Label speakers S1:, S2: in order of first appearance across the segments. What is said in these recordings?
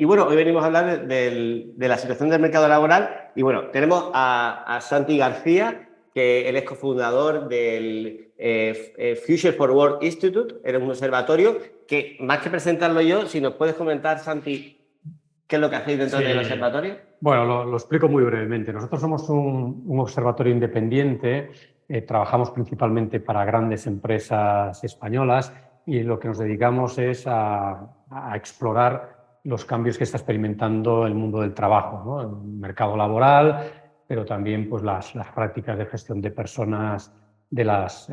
S1: Y bueno, hoy venimos a hablar de la situación del mercado laboral. Y bueno, tenemos a Santi García, que él es cofundador del Future for Work Institute, era un observatorio que, más que presentarlo yo, si nos puedes comentar, Santi, qué es lo que hacéis dentro del observatorio.
S2: Bueno, lo explico muy brevemente. Nosotros somos un observatorio independiente, trabajamos principalmente para grandes empresas españolas y lo que nos dedicamos es a explorar los cambios que está experimentando el mundo del trabajo, ¿no? El mercado laboral, pero también pues, las prácticas de gestión de personas de las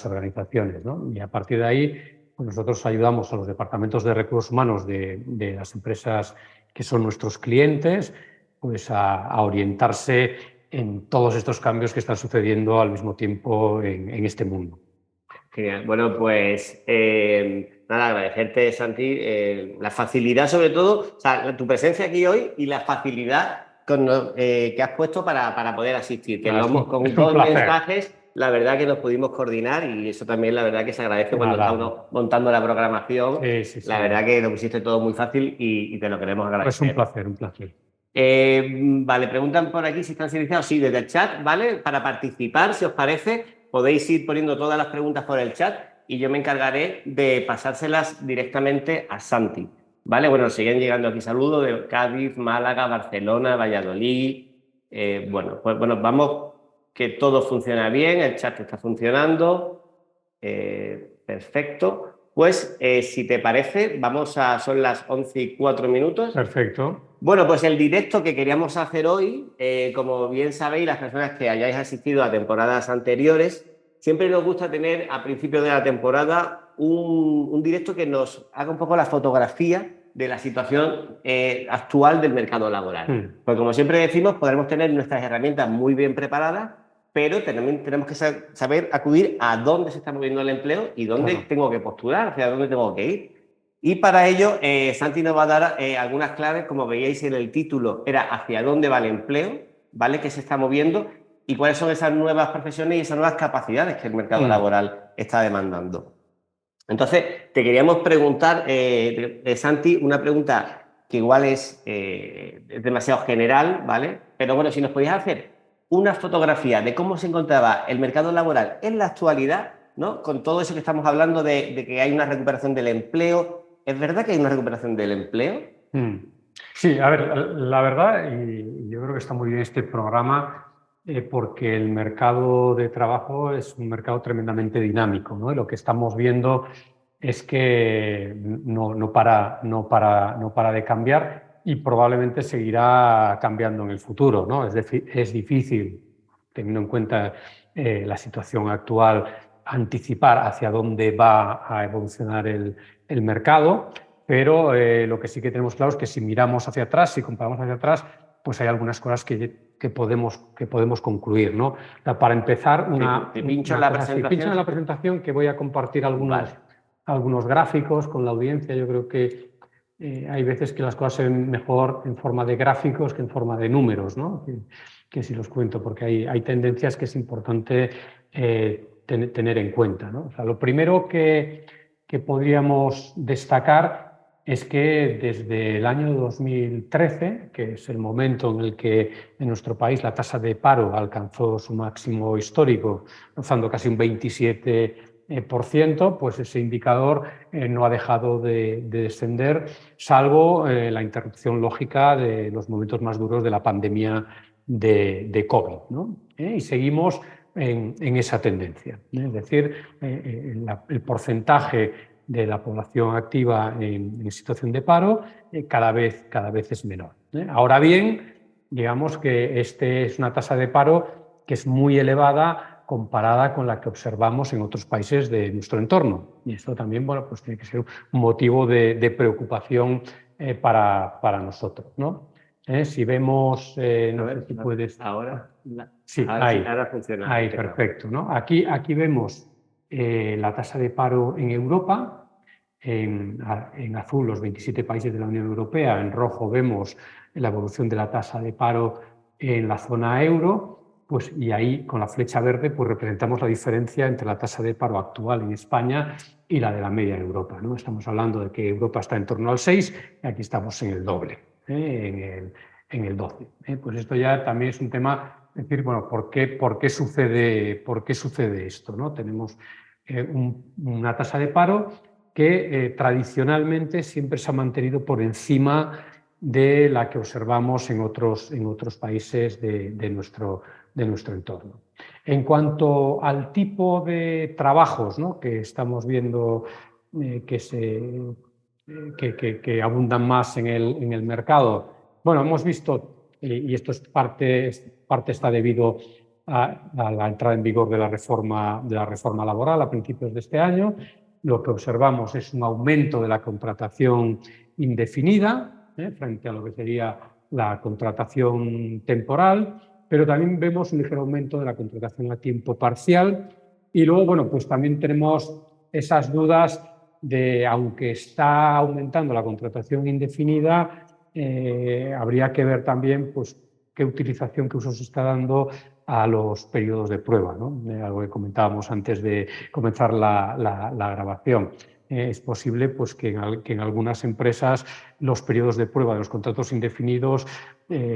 S2: organizaciones, ¿no? Y a partir de ahí, pues nosotros ayudamos a los departamentos de recursos humanos de las empresas que son nuestros clientes, pues a orientarse en todos estos cambios que están sucediendo al mismo tiempo en este mundo.
S1: Genial. Bueno, pues nada, agradecerte, Santi, la facilidad sobre todo, o sea, tu presencia aquí hoy y la facilidad que has puesto para poder asistir, que con dos mensajes, la verdad que nos pudimos coordinar y eso también la verdad que se agradece cuando estamos montando la programación.
S2: Sí.
S1: La verdad que lo pusiste todo muy fácil y te lo queremos agradecer.
S2: Es un placer, un placer.
S1: Vale, preguntan por aquí si están silenciados. Sí, desde el chat, ¿vale? Para participar, si os parece, podéis ir poniendo todas las preguntas por el chat y yo me encargaré de pasárselas directamente a Santi, ¿vale? Bueno, siguen llegando aquí saludos de Cádiz, Málaga, Barcelona, Valladolid. Bueno, pues bueno, vamos, que todo funciona bien, el chat está funcionando. Perfecto. Pues, si te parece, son las 11:04.
S2: Perfecto.
S1: Bueno, pues el directo que queríamos hacer hoy, como bien sabéis, las personas que hayáis asistido a temporadas anteriores, siempre nos gusta tener a principio de la temporada un directo que nos haga un poco la fotografía de la situación actual del mercado laboral. Porque como siempre decimos, podremos tener nuestras herramientas muy bien preparadas, pero también tenemos que saber acudir a dónde se está moviendo el empleo y dónde tengo que postular, hacia dónde tengo que ir. Y para ello, Santi nos va a dar algunas claves, como veíais en el título, era hacia dónde va el empleo, ¿vale? ¿Qué se está moviendo? Y cuáles son esas nuevas profesiones y esas nuevas capacidades que el mercado laboral está demandando. Entonces, te queríamos preguntar, Santi, una pregunta que igual es demasiado general, ¿vale? Pero bueno, si nos podías hacer una fotografía de cómo se encontraba el mercado laboral en la actualidad, ¿no? Con todo eso que estamos hablando de que hay una recuperación del empleo. ¿Es verdad que hay una recuperación del empleo?
S2: Sí, a ver, la verdad, y yo creo que está muy bien este programa, porque el mercado de trabajo es un mercado tremendamente dinámico, ¿no? Y lo que estamos viendo es que no para de cambiar y probablemente seguirá cambiando en el futuro, ¿no? Es decir, es difícil, teniendo en cuenta la situación actual, anticipar hacia dónde va a evolucionar el mercado, pero lo que sí que tenemos claro es que si miramos hacia atrás, si comparamos hacia atrás, pues hay algunas cosas que podemos concluir, ¿no? Para empezar,
S1: te pincho la presentación.
S2: Pincha en la presentación, que voy a compartir algunos gráficos con la audiencia. Yo creo que hay veces que las cosas se ven mejor en forma de gráficos que en forma de números, ¿no? Que si los cuento, porque hay tendencias que es importante tener en cuenta, ¿no? O sea, lo primero que podríamos destacar es que desde el año 2013, que es el momento en el que en nuestro país la tasa de paro alcanzó su máximo histórico, rozando casi un 27%, pues ese indicador no ha dejado de descender, salvo la interrupción lógica de los momentos más duros de la pandemia de COVID, ¿no? Y seguimos en esa tendencia. Es decir, el porcentaje de la población activa en situación de paro cada vez es menor. Ahora bien, digamos que es una tasa de paro que es muy elevada comparada con la que observamos en otros países de nuestro entorno. Y esto también, bueno, pues tiene que ser un motivo de preocupación para nosotros, ¿no? Si vemos, no sé si puedes...
S1: Ahora,
S2: sí,
S1: ahora funciona.
S2: Ahí, perfecto, ¿no? Aquí vemos la tasa de paro en Europa, en azul los 27 países de la Unión Europea, en rojo vemos la evolución de la tasa de paro en la zona euro, pues, y ahí con la flecha verde pues, representamos la diferencia entre la tasa de paro actual en España y la de la media en Europa, ¿no? Estamos hablando de que Europa está en torno al 6 y aquí estamos en el doble, en el 12. Pues esto ya también es un tema, es decir, bueno, ¿por qué sucede esto, ¿no? Tenemos una tasa de paro que tradicionalmente siempre se ha mantenido por encima de la que observamos en otros países de nuestro entorno. En cuanto al tipo de trabajos, ¿no?, que estamos viendo que abundan más en el mercado, bueno, hemos visto, y esto es parte está debido a la entrada en vigor de la reforma laboral a principios de este año. Lo que observamos es un aumento de la contratación indefinida frente a lo que sería la contratación temporal, pero también vemos un ligero aumento de la contratación a tiempo parcial. Y luego, bueno, pues también tenemos esas dudas de, aunque está aumentando la contratación indefinida, habría que ver también pues, qué utilización, qué uso se está dando a los periodos de prueba, ¿no? Algo que comentábamos antes de comenzar la grabación. Es posible pues, que en algunas empresas los periodos de prueba de los contratos indefinidos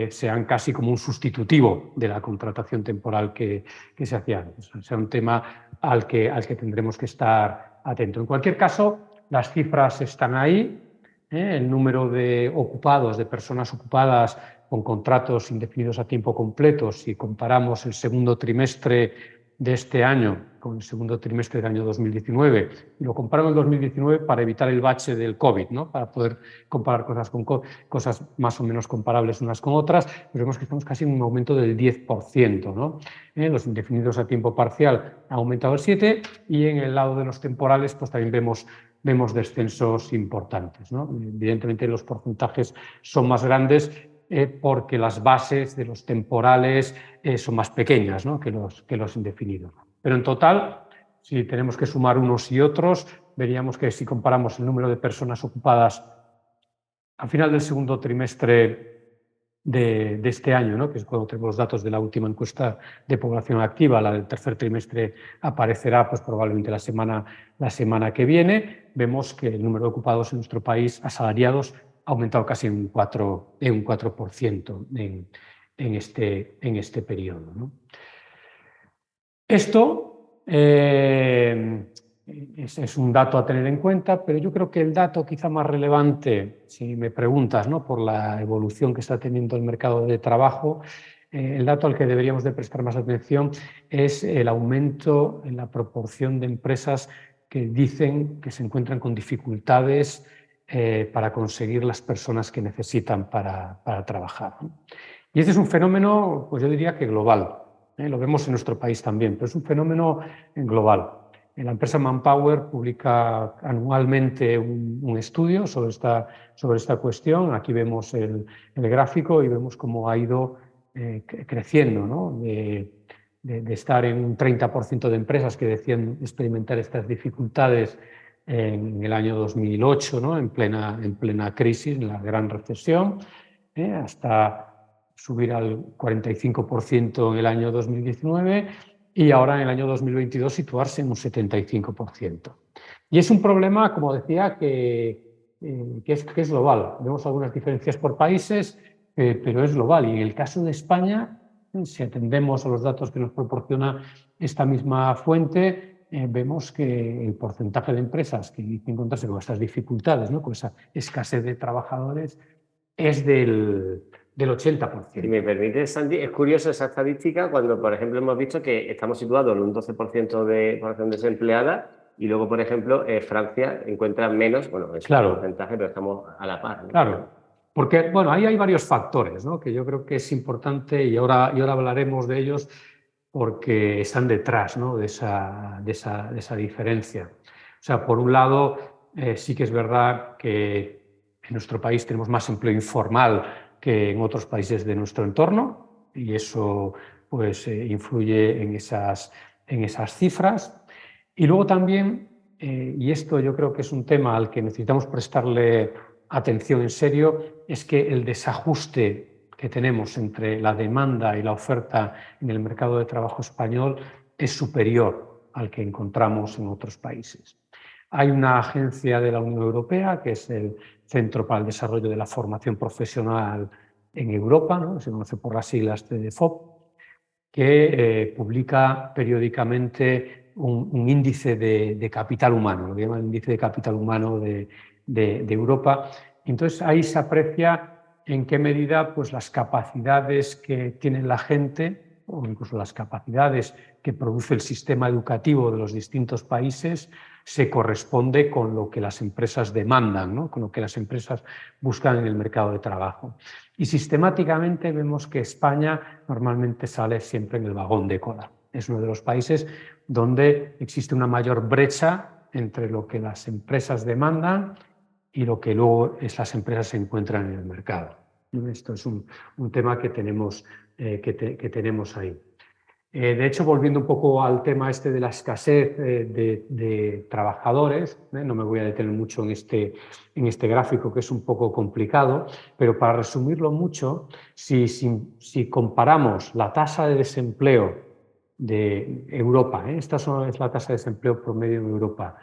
S2: sean casi como un sustitutivo de la contratación temporal que se hacía antes. O sea, un tema al que tendremos que estar atentos. En cualquier caso, las cifras están ahí. El número de ocupados, de personas ocupadas con contratos indefinidos a tiempo completo, si comparamos el segundo trimestre de este año con el segundo trimestre del año 2019, y lo comparamos en 2019 para evitar el bache del COVID, ¿no?, para poder comparar cosas más o menos comparables unas con otras, pues vemos que estamos casi en un aumento del 10%, ¿no? Los indefinidos a tiempo parcial han aumentado el 7%, y en el lado de los temporales pues también vemos descensos importantes, ¿no? Evidentemente los porcentajes son más grandes porque las bases de los temporales son más pequeñas, ¿no?, que los indefinidos. Pero en total, si tenemos que sumar unos y otros, veríamos que si comparamos el número de personas ocupadas al final del segundo trimestre de este año, ¿no?, que es cuando tenemos los datos de la última encuesta de población activa, la del tercer trimestre aparecerá pues, probablemente la semana que viene, vemos que el número de ocupados en nuestro país, asalariados, ha aumentado casi en un 4% en este periodo, ¿no? Esto es un dato a tener en cuenta, pero yo creo que el dato quizá más relevante, si me preguntas, ¿no?, por la evolución que está teniendo el mercado de trabajo, el dato al que deberíamos de prestar más atención es el aumento en la proporción de empresas que dicen que se encuentran con dificultades para conseguir las personas que necesitan para trabajar, ¿no? Y este es un fenómeno, pues yo diría que global. Lo vemos en nuestro país también, pero es un fenómeno global. La empresa Manpower publica anualmente un estudio sobre esta cuestión. Aquí vemos el gráfico y vemos cómo ha ido creciendo, ¿no?, de estar en un 30% de empresas que decían experimentar estas dificultades en el año 2008, ¿no?, en plena crisis, en la gran recesión, hasta subir al 45% en el año 2019 y ahora en el año 2022 situarse en un 75%. Y es un problema, como decía, que es global. Vemos algunas diferencias por países, pero es global. Y en el caso de España, si atendemos a los datos que nos proporciona esta misma fuente, vemos que el porcentaje de empresas que dicen encontrarse con estas dificultades, ¿no?, con esa escasez de trabajadores, es del 80%.
S1: Si me permite, Santi, es curioso esa estadística cuando, por ejemplo, hemos visto que estamos situados en un 12% de población desempleada y luego, por ejemplo, Francia encuentra menos, bueno, es un porcentaje, pero estamos a la par, ¿no?
S2: Claro, porque bueno, ahí hay varios factores, ¿no?, que yo creo que es importante y ahora hablaremos de ellos porque están detrás, ¿no?, de esa diferencia. O sea, por un lado, sí que es verdad que en nuestro país tenemos más empleo informal que en otros países de nuestro entorno y eso pues, influye en esas cifras. Y luego también, y esto yo creo que es un tema al que necesitamos prestarle atención en serio, es que el desajuste que que tenemos entre la demanda y la oferta en el mercado de trabajo español es superior al que encontramos en otros países. Hay una agencia de la Unión Europea, que es el Centro para el Desarrollo de la Formación Profesional en Europa, ¿no? Se conoce por las siglas CEDEFOP, que publica periódicamente un índice de capital humano, lo que llaman el índice de capital humano de Europa. Entonces ahí se aprecia en qué medida pues, las capacidades que tiene la gente o incluso las capacidades que produce el sistema educativo de los distintos países se corresponde con lo que las empresas demandan, ¿no? Con lo que las empresas buscan en el mercado de trabajo. Y sistemáticamente vemos que España normalmente sale siempre en el vagón de cola. Es uno de los países donde existe una mayor brecha entre lo que las empresas demandan y lo que luego las empresas se encuentran en el mercado. Esto es un tema que tenemos, que tenemos ahí. De hecho, volviendo un poco al tema este de la escasez de trabajadores, no me voy a detener mucho en este gráfico que es un poco complicado, pero para resumirlo mucho, si comparamos la tasa de desempleo de Europa, esta es la tasa de desempleo promedio en Europa,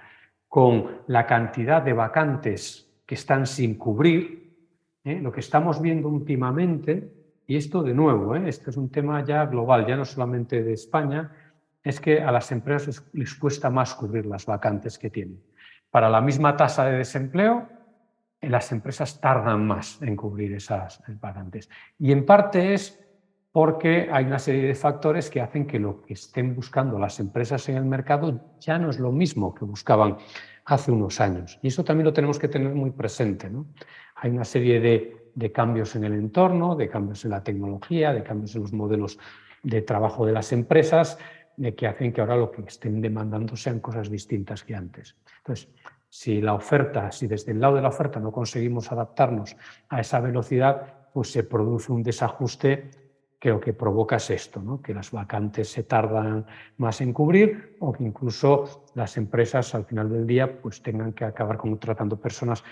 S2: con la cantidad de vacantes que están sin cubrir, lo que estamos viendo últimamente. Y esto, de nuevo, este es un tema ya global, ya no solamente de España, es que a las empresas les cuesta más cubrir las vacantes que tienen. Para la misma tasa de desempleo, las empresas tardan más en cubrir esas vacantes. Y en parte es porque hay una serie de factores que hacen que lo que estén buscando las empresas en el mercado ya no es lo mismo que buscaban hace unos años. Y eso también lo tenemos que tener muy presente, ¿no? Hay una serie de cambios en el entorno, de cambios en la tecnología, de cambios en los modelos de trabajo de las empresas, que hacen que ahora lo que estén demandando sean cosas distintas que antes. Entonces, si desde el lado de la oferta no conseguimos adaptarnos a esa velocidad, pues se produce un desajuste que lo que provoca es esto, ¿no? Que las vacantes se tardan más en cubrir o que incluso las empresas al final del día pues tengan que acabar contratando personas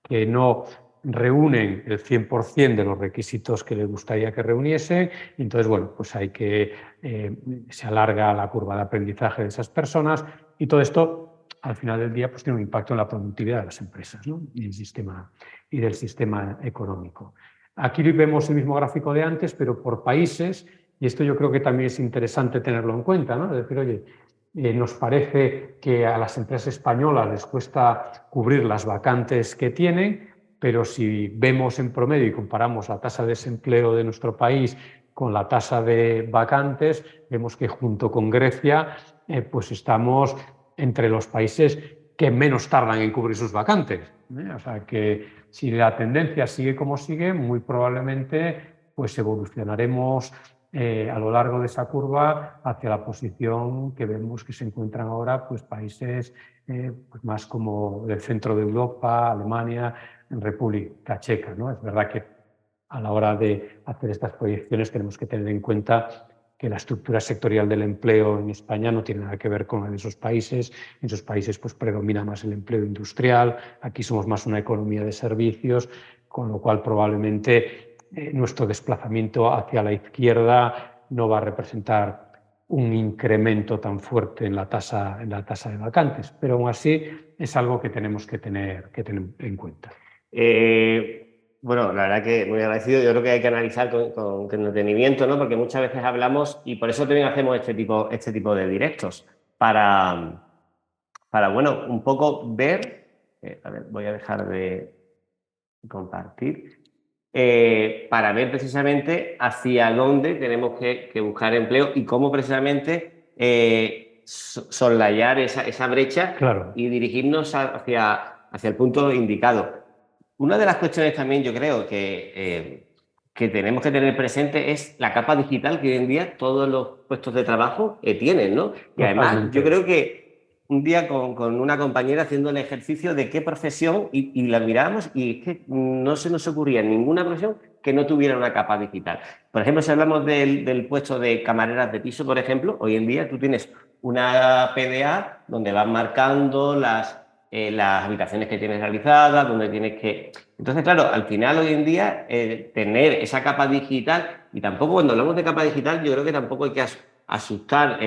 S2: que no reúnen el 100% de los requisitos que les gustaría que reuniesen. Entonces, bueno, pues se alarga la curva de aprendizaje de esas personas y todo esto al final del día pues tiene un impacto en la productividad de las empresas, ¿no? y del sistema económico. Aquí vemos el mismo gráfico de antes, pero por países, y esto yo creo que también es interesante tenerlo en cuenta, ¿no? Es decir, oye, nos parece que a las empresas españolas les cuesta cubrir las vacantes que tienen, pero si vemos en promedio y comparamos la tasa de desempleo de nuestro país con la tasa de vacantes, vemos que junto con Grecia pues estamos entre los países que menos tardan en cubrir sus vacantes. O sea que si la tendencia sigue como sigue, muy probablemente pues evolucionaremos a lo largo de esa curva hacia la posición que vemos que se encuentran ahora pues, países pues más como del centro de Europa, Alemania, República Checa, ¿no? Es verdad que a la hora de hacer estas proyecciones tenemos que tener en cuenta que la estructura sectorial del empleo en España no tiene nada que ver con la de esos países. En esos países pues, predomina más el empleo industrial, aquí somos más una economía de servicios, con lo cual probablemente nuestro desplazamiento hacia la izquierda no va a representar un incremento tan fuerte en la tasa de vacantes, pero aún así es algo que tenemos que tener en cuenta.
S1: Bueno, la verdad que muy agradecido. Yo creo que hay que analizar con detenimiento, ¿no? Porque muchas veces hablamos, y por eso también hacemos este tipo de directos, para bueno, un poco ver, a ver, voy a dejar de compartir, para ver precisamente hacia dónde tenemos que buscar empleo y cómo precisamente soslayar esa brecha,
S2: claro,
S1: y dirigirnos hacia el punto indicado. Una de las cuestiones también yo creo que tenemos que tener presente es la capa digital que hoy en día todos los puestos de trabajo tienen, ¿no? Y además yo creo que un día con una compañera haciendo el ejercicio de qué profesión, y la mirábamos y es que no se nos ocurría ninguna profesión que no tuviera una capa digital. Por ejemplo, si hablamos del puesto de camareras de piso, por ejemplo, hoy en día tú tienes una PDA donde vas marcando las habitaciones que tienes realizadas, donde tienes que... Entonces, claro, al final hoy en día tener esa capa digital, y tampoco cuando hablamos de capa digital, yo creo que tampoco hay que asustar,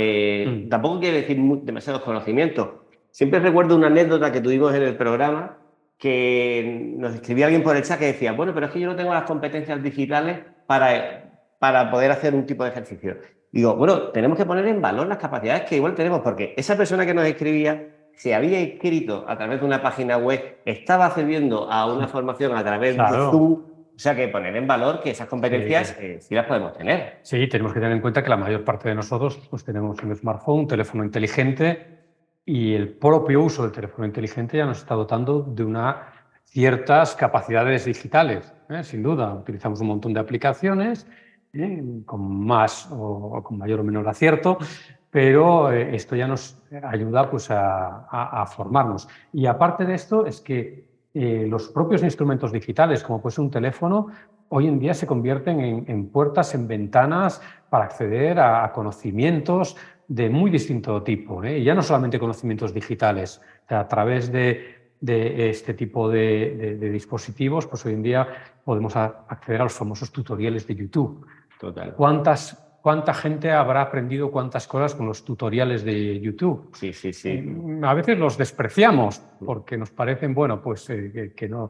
S1: tampoco quiere decir demasiados conocimientos. Siempre recuerdo una anécdota que tuvimos en el programa que nos escribía alguien por el chat que decía, bueno, pero es que yo no tengo las competencias digitales para poder hacer un tipo de ejercicio. Digo, bueno, tenemos que poner en valor las capacidades que igual tenemos, porque esa persona que nos escribía se había inscrito a través de una página web, estaba accediendo a una formación a través de Zoom, o sea que poner en valor que esas competencias sí las podemos tener.
S2: Sí, tenemos que tener en cuenta que la mayor parte de nosotros pues, tenemos un smartphone, un teléfono inteligente, y el propio uso del teléfono inteligente ya nos está dotando de ciertas capacidades digitales, sin duda. Utilizamos un montón de aplicaciones con más o con mayor o menor acierto, pero esto ya nos ayuda pues, a formarnos. Y aparte de esto, es que los propios instrumentos digitales, como puede ser un teléfono, hoy en día se convierten en puertas, en ventanas para acceder a conocimientos de muy distinto tipo. Y ya no solamente conocimientos digitales, o sea, a través de este tipo de dispositivos, pues hoy en día podemos acceder a los famosos tutoriales de YouTube.
S1: Total.
S2: ¿Cuánta gente habrá aprendido cuántas cosas con los tutoriales de YouTube?
S1: Sí, sí, sí.
S2: A veces los despreciamos porque nos parecen, bueno, pues que no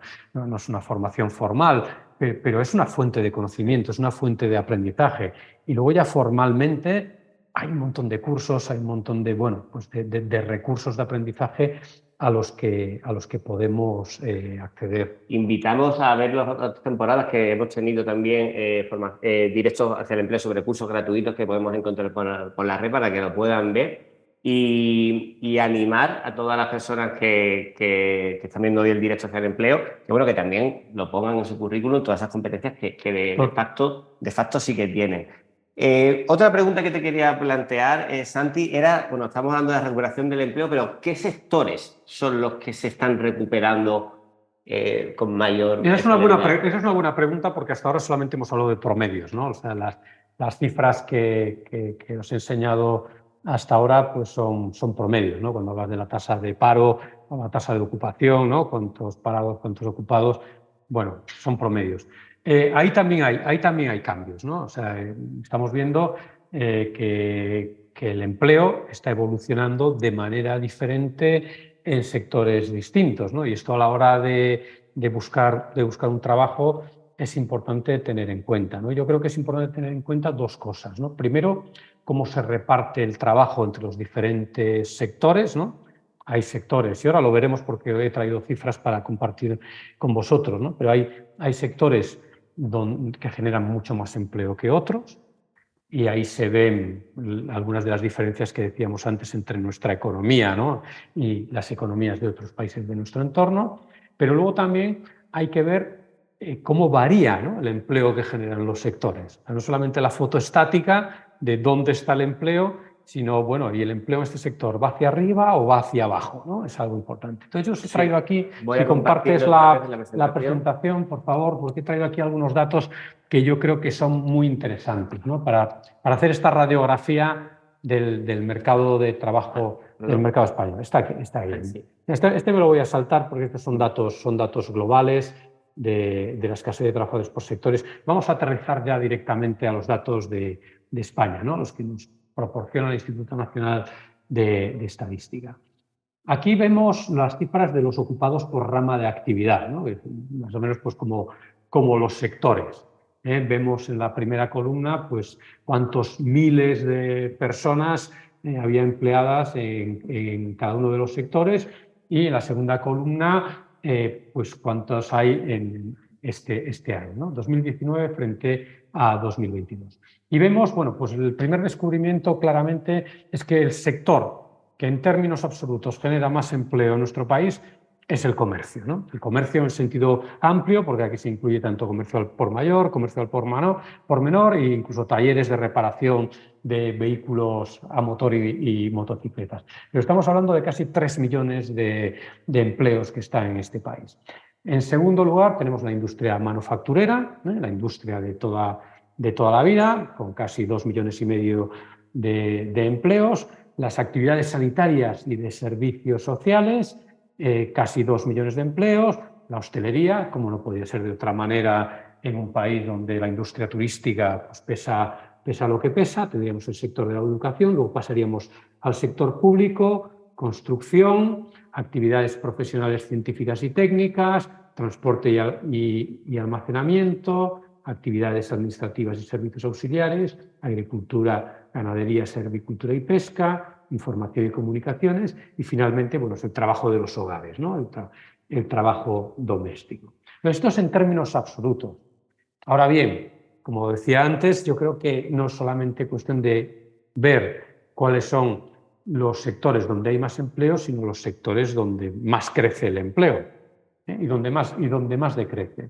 S2: es una formación formal, pero es una fuente de conocimiento, es una fuente de aprendizaje. Y luego ya formalmente hay un montón de cursos, hay un montón de, bueno, pues de recursos de aprendizaje a los que podemos acceder.
S1: Invitamos a ver las otras temporadas que hemos tenido también directos hacia el empleo sobre cursos gratuitos que podemos encontrar por la red para que lo puedan ver y animar a todas las personas que están viendo hoy el directo hacia el empleo, que bueno, que también lo pongan en su currículum todas esas competencias que de facto sí que tienen. Otra pregunta que te quería plantear, Santi, era, bueno, estamos hablando de la recuperación del empleo, pero ¿qué sectores son los que se están recuperando con mayor...
S2: Esa es una buena pregunta porque hasta ahora solamente hemos hablado de promedios, ¿no? O sea, las cifras que os he enseñado hasta ahora pues son promedios, ¿no? Cuando hablas de la tasa de paro o la tasa de ocupación, ¿no? Cuántos parados, cuántos ocupados, bueno, son promedios. Ahí también hay cambios, ¿no? O sea, estamos viendo que el empleo está evolucionando de manera diferente en sectores distintos, ¿no? Y esto a la hora de buscar un trabajo es importante tener en cuenta, ¿no? Yo creo que es importante tener en cuenta dos cosas, ¿no? Primero, cómo se reparte el trabajo entre los diferentes sectores, ¿no? Hay sectores, y ahora lo veremos porque he traído cifras para compartir con vosotros, ¿no? Pero hay sectores que generan mucho más empleo que otros, y ahí se ven algunas de las diferencias que decíamos antes entre nuestra economía, ¿no? Y las economías de otros países de nuestro entorno. Pero luego también hay que ver cómo varía, ¿no?, el empleo que generan los sectores. O sea, no solamente la foto estática de dónde está el empleo, sino, bueno, ¿y el empleo en este sector va hacia arriba o va hacia abajo?, ¿no? Es algo importante. Entonces yo os he traído aquí, si compartes la presentación, por favor, porque he traído aquí algunos datos que yo creo que son muy interesantes, ¿no?, para hacer esta radiografía del mercado de trabajo del mercado español. Está ahí. Sí. Este me lo voy a saltar porque estos son datos globales de la escasez de trabajadores por sectores. Vamos a aterrizar ya directamente a los datos de España, ¿no?, los que nos proporciona el Instituto Nacional de Estadística. Aquí vemos las cifras de los ocupados por rama de actividad, ¿no?, más o menos pues como los sectores. Vemos en la primera columna pues cuántos miles de personas había empleadas en cada uno de los sectores, y en la segunda columna pues cuántos hay en este año, ¿no?, 2019 frente a 2022. Y vemos, bueno, pues el primer descubrimiento claramente es que el sector que en términos absolutos genera más empleo en nuestro país es el comercio, ¿no? El comercio en sentido amplio, porque aquí se incluye tanto comercio al por mayor, comercio al por menor, e incluso talleres de reparación de vehículos a motor y motocicletas. Pero estamos hablando de casi 3 millones de empleos que están en este país. En segundo lugar, tenemos la industria manufacturera, la industria de toda la vida, con casi 2,5 millones de empleos. Las actividades sanitarias y de servicios sociales, casi 2 millones de empleos. la hostelería, como no podía ser de otra manera en un país donde la industria turística pues, pesa lo que pesa. Tendríamos el sector de la educación, luego pasaríamos al sector público, construcción, actividades profesionales científicas y técnicas, transporte y almacenamiento, actividades administrativas y servicios auxiliares, agricultura, ganadería, silvicultura y pesca, información y comunicaciones, y finalmente, bueno, es el trabajo de los hogares, ¿no? El trabajo doméstico. Pero esto es en términos absolutos. Ahora bien, como decía antes, yo creo que no es solamente cuestión de ver cuáles son los sectores donde hay más empleo, sino los sectores donde más crece el empleo, y donde más decrece.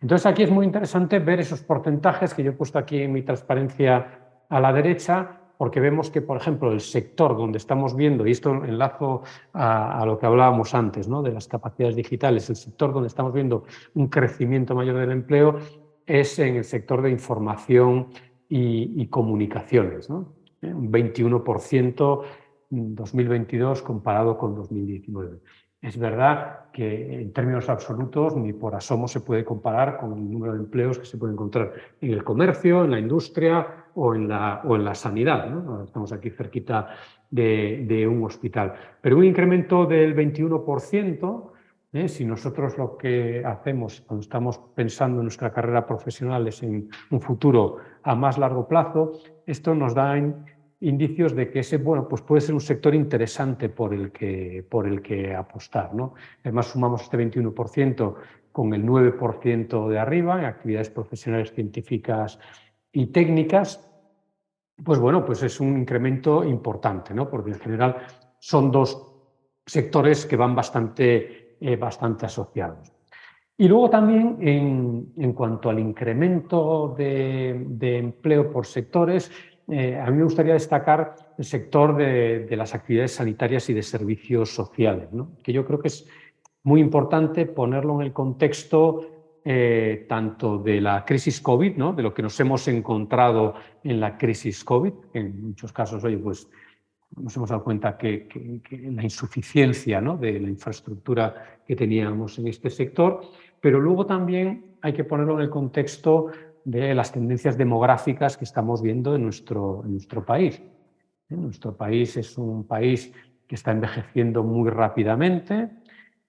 S2: Entonces aquí es muy interesante ver esos porcentajes que yo he puesto aquí en mi transparencia a la derecha, porque vemos que, por ejemplo, el sector donde estamos viendo, y esto enlazo a lo que hablábamos antes, ¿no?, de las capacidades digitales, el sector donde estamos viendo un crecimiento mayor del empleo es en el sector de información y comunicaciones, ¿no? Un 21% en 2022 comparado con 2019. Es verdad que en términos absolutos ni por asomo se puede comparar con el número de empleos que se puede encontrar en el comercio, en la industria o en la sanidad, ¿no? Estamos aquí cerquita de un hospital. Pero un incremento del 21%, si nosotros lo que hacemos cuando estamos pensando en nuestra carrera profesional es en un futuro a más largo plazo, esto nos da indicios de que ese, bueno, pues puede ser un sector interesante por el que apostar, ¿no? Además, sumamos este 21% con el 9% de arriba en actividades profesionales científicas y técnicas, pues bueno, pues es un incremento importante, ¿no? Porque en general son dos sectores que van bastante asociados. Y luego también en cuanto al incremento de empleo por sectores, a mí me gustaría destacar el sector de las actividades sanitarias y de servicios sociales, ¿no? Que yo creo que es muy importante ponerlo en el contexto tanto de la crisis COVID, ¿no?, de lo que nos hemos encontrado en la crisis COVID, que en muchos casos, oye, pues nos hemos dado cuenta que la insuficiencia, ¿no?, de la infraestructura que teníamos en este sector, pero luego también hay que ponerlo en el contexto de las tendencias demográficas que estamos viendo en nuestro país. Nuestro país es un país que está envejeciendo muy rápidamente,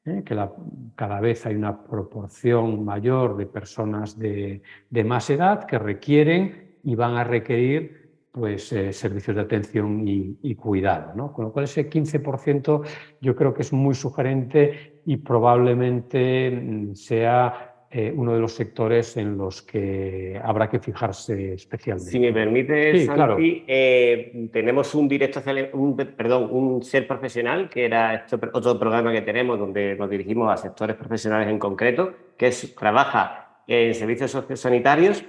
S2: que cada vez hay una proporción mayor de personas de más edad que requieren y van a requerir pues, servicios de atención y cuidado, ¿no? Con lo cual ese 15% yo creo que es muy sugerente y probablemente sea uno de los sectores en los que habrá que fijarse especialmente.
S1: Si me permite,
S2: Sí, claro.
S1: Santi, tenemos un ser profesional, que era otro programa que tenemos donde nos dirigimos a sectores profesionales en concreto, que trabaja en servicios sociosanitarios,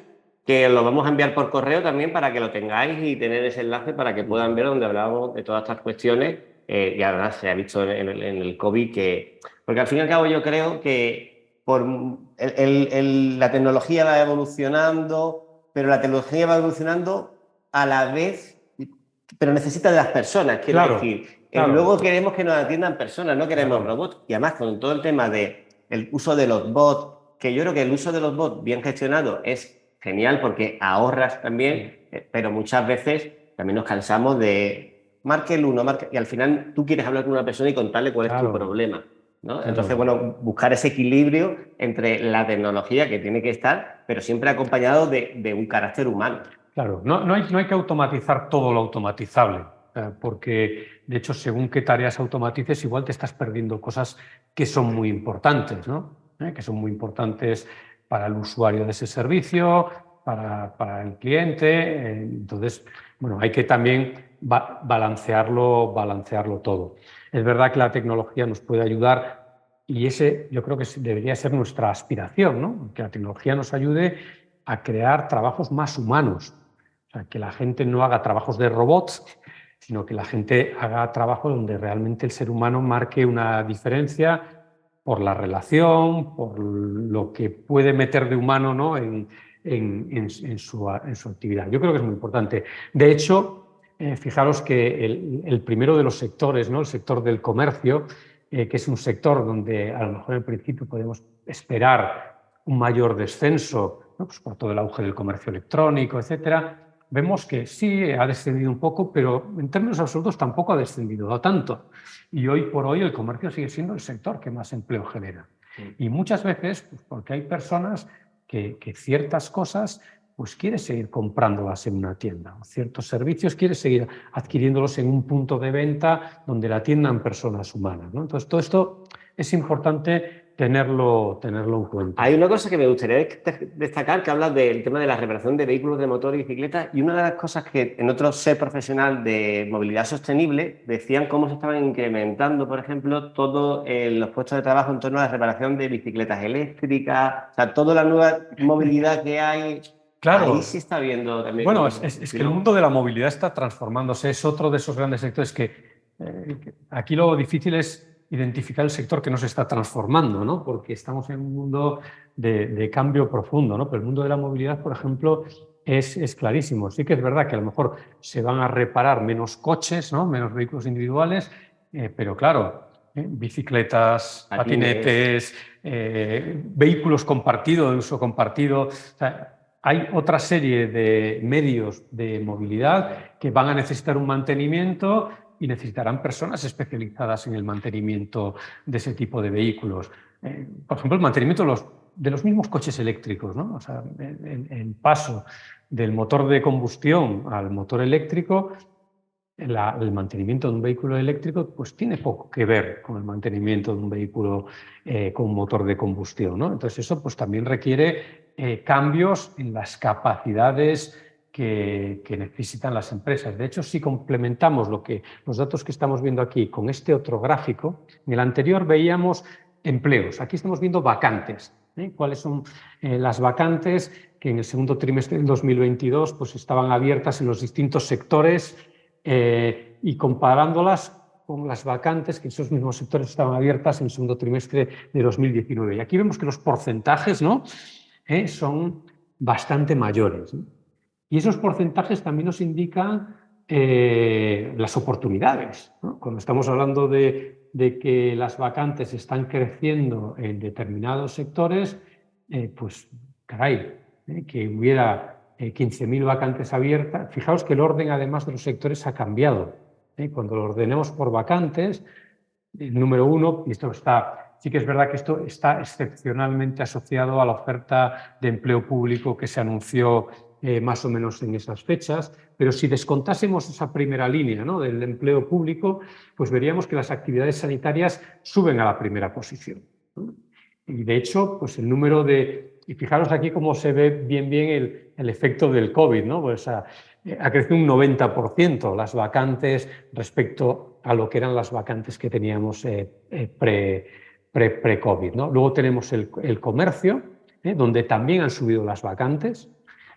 S1: que lo vamos a enviar por correo también para que lo tengáis y tener ese enlace para que puedan ver donde hablábamos de todas estas cuestiones. Y además se ha visto en el COVID porque al fin y al cabo yo creo que la tecnología va evolucionando, pero la tecnología va evolucionando a la vez, pero necesita de las personas, quiero decir.
S2: Claro.
S1: Luego queremos que nos atiendan personas, no queremos robots. Y además con todo el tema del uso de los bots, que yo creo que el uso de los bots bien gestionado es genial porque ahorras también, pero muchas veces también nos cansamos de marque el uno, y al final tú quieres hablar con una persona y contarle cuál es tu problema, ¿no? Entonces, bueno, buscar ese equilibrio entre la tecnología que tiene que estar, pero siempre acompañado de un carácter humano.
S2: Claro, no hay que automatizar todo lo automatizable, porque de hecho, según qué tareas automatices, igual te estás perdiendo cosas que son muy importantes, ¿no? Que son muy importantes para el usuario de ese servicio, para el cliente. Entonces, bueno, hay que también balancearlo todo. Es verdad que la tecnología nos puede ayudar y ese yo creo que debería ser nuestra aspiración, ¿no? Que la tecnología nos ayude a crear trabajos más humanos. O sea, que la gente no haga trabajos de robots, sino que la gente haga trabajos donde realmente el ser humano marque una diferencia por la relación, por lo que puede meter de humano, ¿no?, en su actividad. Yo creo que es muy importante. De hecho, fijaros que el primero de los sectores, ¿no?, el sector del comercio, que es un sector donde a lo mejor en principio podemos esperar un mayor descenso, ¿no? Pues por todo el auge del comercio electrónico, etcétera, vemos que sí ha descendido un poco, pero en términos absolutos tampoco ha descendido tanto. Y hoy por hoy el comercio sigue siendo el sector que más empleo genera. Y muchas veces, pues porque hay personas que ciertas cosas pues quiere seguir comprándolas en una tienda, o ciertos servicios quiere seguir adquiriéndolos en un punto de venta donde la atiendan personas humanas, ¿no? Entonces, todo esto es importante tenerlo en cuenta.
S1: Hay una cosa que me gustaría destacar, que hablas del tema de la reparación de vehículos de motor y bicicleta, y una de las cosas que en otro set profesional de movilidad sostenible decían cómo se estaban incrementando, por ejemplo, todos los puestos de trabajo en torno a la reparación de bicicletas eléctricas, o sea, toda la nueva movilidad que hay.
S2: Claro.
S1: Ahí sí está viendo también.
S2: Bueno, es que el mundo de la movilidad está transformándose, es otro de esos grandes sectores que aquí lo difícil es identificar el sector que no se está transformando, ¿no? Porque estamos en un mundo de cambio profundo, ¿no? Pero el mundo de la movilidad, por ejemplo, es clarísimo. Sí que es verdad que a lo mejor se van a reparar menos coches, ¿no? Menos vehículos individuales, pero claro, bicicletas, patinetes, vehículos compartidos, de uso compartido. O sea, hay otra serie de medios de movilidad que van a necesitar un mantenimiento y necesitarán personas especializadas en el mantenimiento de ese tipo de vehículos. Por ejemplo, el mantenimiento de los mismos coches eléctricos, ¿no? O sea, el paso del motor de combustión al motor eléctrico, el mantenimiento de un vehículo eléctrico pues tiene poco que ver con el mantenimiento de un vehículo con motor de combustión, ¿no? Entonces eso pues también requiere cambios en las capacidades que necesitan las empresas. De hecho, si complementamos los datos que estamos viendo aquí con este otro gráfico, en el anterior veíamos empleos, aquí estamos viendo vacantes. ¿Cuáles son las vacantes que en el segundo trimestre del 2022 pues estaban abiertas en los distintos sectores? Y comparándolas con las vacantes que esos mismos sectores estaban abiertas en el segundo trimestre de 2019. Y aquí vemos que los porcentajes, ¿no? Son bastante mayores, ¿no? Y esos porcentajes también nos indican las oportunidades, ¿no? Cuando estamos hablando de que las vacantes están creciendo en determinados sectores, pues caray, que hubiera 15.000 vacantes abiertas. Fijaos que el orden, además de los sectores, ha cambiado. Cuando lo ordenemos por vacantes, el número uno, y esto sí que es verdad que esto está excepcionalmente asociado a la oferta de empleo público que se anunció más o menos en esas fechas, pero si descontásemos esa primera línea, ¿no?, del empleo público, pues veríamos que las actividades sanitarias suben a la primera posición, ¿no? Y de hecho, pues el número y fijaros aquí cómo se ve bien el efecto del COVID, ¿no? Pues ha crecido un 90% las vacantes respecto a lo que eran las vacantes que teníamos pre-COVID, ¿no? Luego tenemos el comercio, donde también han subido las vacantes.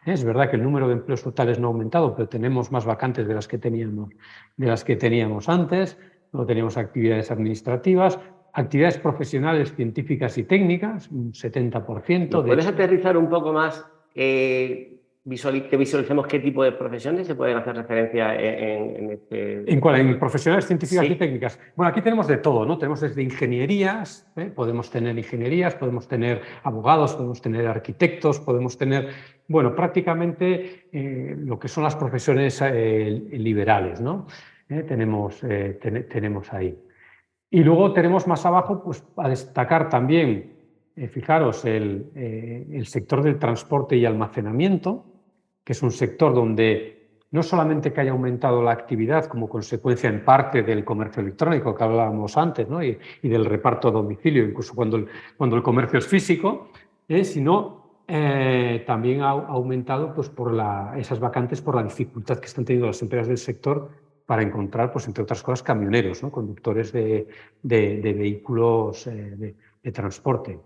S2: Es verdad que el número de empleos totales no ha aumentado, pero tenemos más vacantes de las que teníamos antes. Luego tenemos actividades administrativas, actividades profesionales, científicas y técnicas, un 70%.
S1: ¿Puedes aterrizar un poco más, que visualicemos qué tipo de profesiones se pueden hacer referencia en este?
S2: ¿En cuál? ¿En profesionales científicas
S1: Sí.
S2: y técnicas? Bueno, aquí tenemos de todo, ¿no? Tenemos desde ingenierías, podemos tener ingenierías, podemos tener abogados, podemos tener arquitectos, podemos tener, bueno, prácticamente lo que son las profesiones liberales, ¿no? Tenemos ahí. Y luego tenemos más abajo, pues a destacar también, fijaros, el sector del transporte y almacenamiento, que es un sector donde no solamente que haya aumentado la actividad como consecuencia en parte del comercio electrónico que hablábamos antes, ¿no?, y del reparto a domicilio, incluso cuando el comercio es físico, sino también ha aumentado pues, por esas vacantes por la dificultad que están teniendo las empresas del sector para encontrar, pues, entre otras cosas, camioneros, ¿no?, conductores de vehículos de transporte.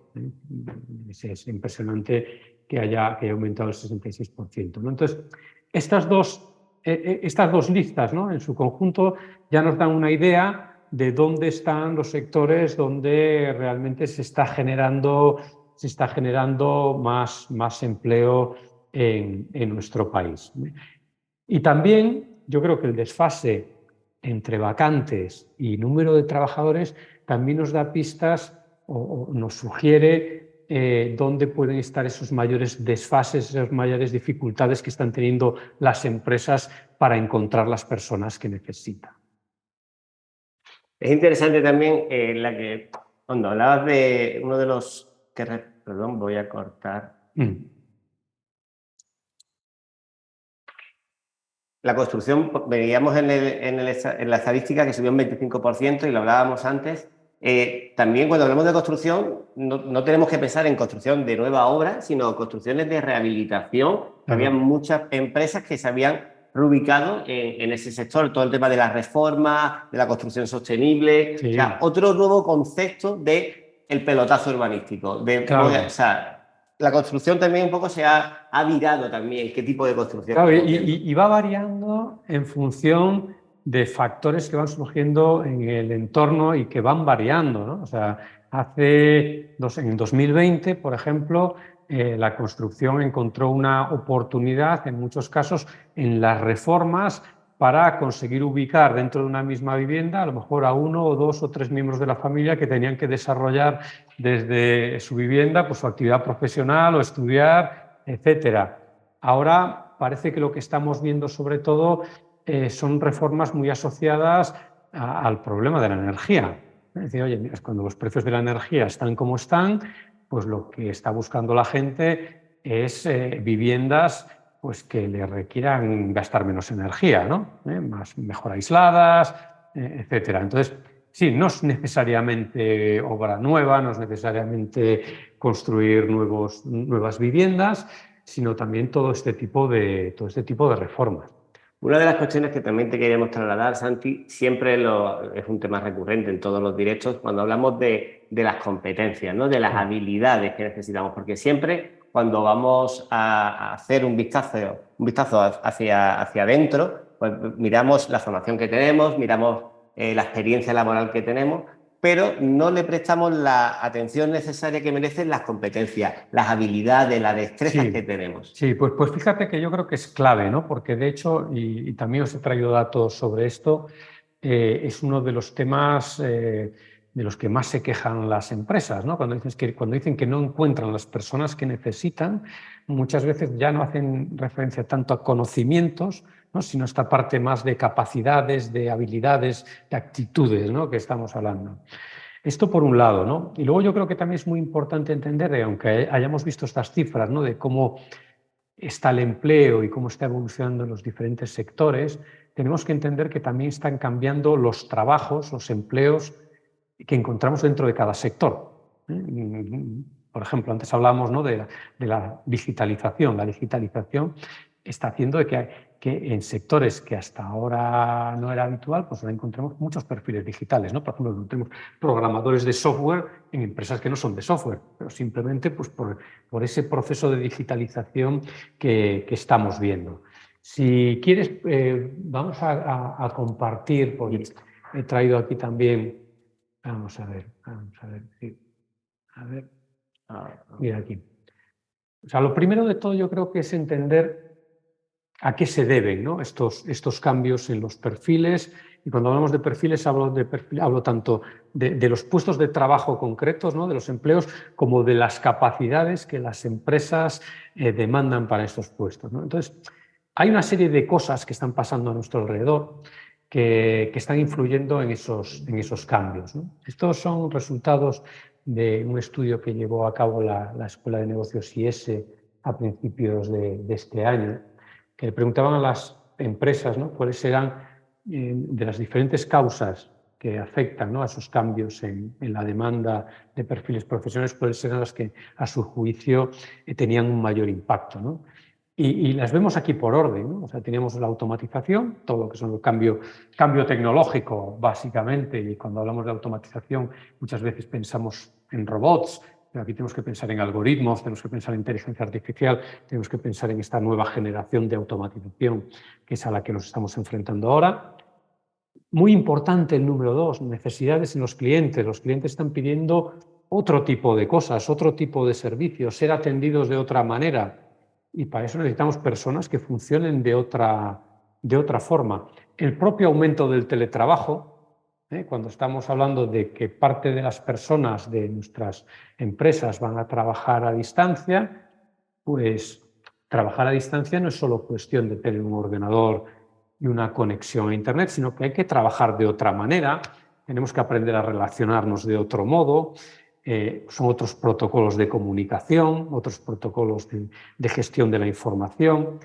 S2: Es impresionante que haya aumentado el 66%, ¿no? Entonces, estas dos listas, ¿no?, en su conjunto ya nos dan una idea de dónde están los sectores donde realmente se está generando más empleo en nuestro país. Y también yo creo que el desfase entre vacantes y número de trabajadores también nos da pistas o nos sugiere dónde pueden estar esos mayores desfases, esas mayores dificultades que están teniendo las empresas para encontrar las personas que necesitan.
S1: Es interesante también cuando hablabas de uno de los perdón, voy a cortar. La construcción, veíamos en la estadística que subió un 25% y lo hablábamos antes. También cuando hablamos de construcción, no tenemos que pensar en construcción de nueva obra, sino construcciones de rehabilitación. Había muchas empresas que se habían reubicado en ese sector, todo el tema de la reforma, de la construcción sostenible,
S2: Sí.
S1: O sea, otro nuevo concepto del pelotazo urbanístico.
S2: Claro.
S1: O sea, la construcción también un poco se ha virado también, qué tipo de construcción.
S2: Claro, y va variando en función de factores que van surgiendo en el entorno y que van variando, ¿no? O sea, en 2020, por ejemplo, la construcción encontró una oportunidad, en muchos casos, en las reformas para conseguir ubicar dentro de una misma vivienda a lo mejor a 1 o 2 o 3 miembros de la familia que tenían que desarrollar desde su vivienda pues, su actividad profesional o estudiar, etcétera. Ahora parece que lo que estamos viendo sobre todo son reformas muy asociadas al problema de la energía. Es decir, oye, mira, cuando los precios de la energía están como están, pues lo que está buscando la gente es viviendas pues, que le requieran gastar menos energía, ¿no? Mejor aisladas, etcétera. Entonces, sí, no es necesariamente obra nueva, no es necesariamente construir nuevas viviendas, sino también todo este tipo de reformas.
S1: Una de las cuestiones que también te queríamos trasladar, Santi, siempre es un tema recurrente en todos los directos cuando hablamos de las competencias, ¿no? De las habilidades que necesitamos, porque siempre cuando vamos a hacer un vistazo hacia adentro, pues miramos la formación que tenemos, miramos la experiencia laboral que tenemos, pero no le prestamos la atención necesaria que merecen las competencias, las habilidades, las destrezas que tenemos.
S2: Sí, pues fíjate que yo creo que es clave, ¿no? Porque de hecho, y también os he traído datos sobre esto, es uno de los temas de los que más se quejan las empresas, ¿no? Cuando dicen que no encuentran las personas que necesitan, muchas veces ya no hacen referencia tanto a conocimientos, ¿no? Sino a esta parte más de capacidades, de habilidades, de actitudes, ¿no? Que estamos hablando. Esto por un lado, ¿no? Y luego yo creo que también es muy importante entender, aunque hayamos visto estas cifras, ¿no? De cómo está el empleo y cómo está evolucionando en los diferentes sectores, tenemos que entender que también están cambiando los trabajos, los empleos que encontramos dentro de cada sector. Por ejemplo, antes hablábamos, ¿no? de la digitalización. La digitalización está haciendo que en sectores que hasta ahora no era habitual, pues ahora encontramos muchos perfiles digitales, ¿no? Por ejemplo, tenemos programadores de software en empresas que no son de software, pero simplemente pues, por ese proceso de digitalización que estamos viendo. Si quieres, vamos a compartir, porque he traído aquí también, vamos a ver, sí. A ver, mira aquí. O sea, lo primero de todo yo creo que es entender a qué se deben, ¿no? estos cambios en los perfiles. Y cuando hablamos de perfiles hablo tanto de los puestos de trabajo concretos, ¿no? De los empleos, como de las capacidades que las empresas demandan para estos puestos, ¿no? Entonces, hay una serie de cosas que están pasando a nuestro alrededor que están influyendo en esos cambios, ¿no? Estos son resultados de un estudio que llevó a cabo la Escuela de Negocios IES a principios de este año, que le preguntaban a las empresas, ¿no? Cuáles eran de las diferentes causas que afectan, ¿no? A esos cambios en la demanda de perfiles profesionales, cuáles eran las que a su juicio tenían un mayor impacto, ¿no? Y las vemos aquí por orden, ¿no? O sea, tenemos la automatización, todo lo que son el cambio tecnológico, básicamente, y cuando hablamos de automatización muchas veces pensamos en robots, pero aquí tenemos que pensar en algoritmos, tenemos que pensar en inteligencia artificial, tenemos que pensar en esta nueva generación de automatización, que es a la que nos estamos enfrentando ahora. Muy importante el número 2, necesidades en los clientes. Los clientes están pidiendo otro tipo de cosas, otro tipo de servicios, ser atendidos de otra manera. Y para eso necesitamos personas que funcionen de otra forma. el propio aumento del teletrabajo. Cuando estamos hablando de que parte de las personas de nuestras empresas van a trabajar a distancia, pues trabajar a distancia no es solo cuestión de tener un ordenador y una conexión a Internet, sino que hay que trabajar de otra manera, tenemos que aprender a relacionarnos de otro modo, son otros protocolos de comunicación, otros protocolos de gestión de la información,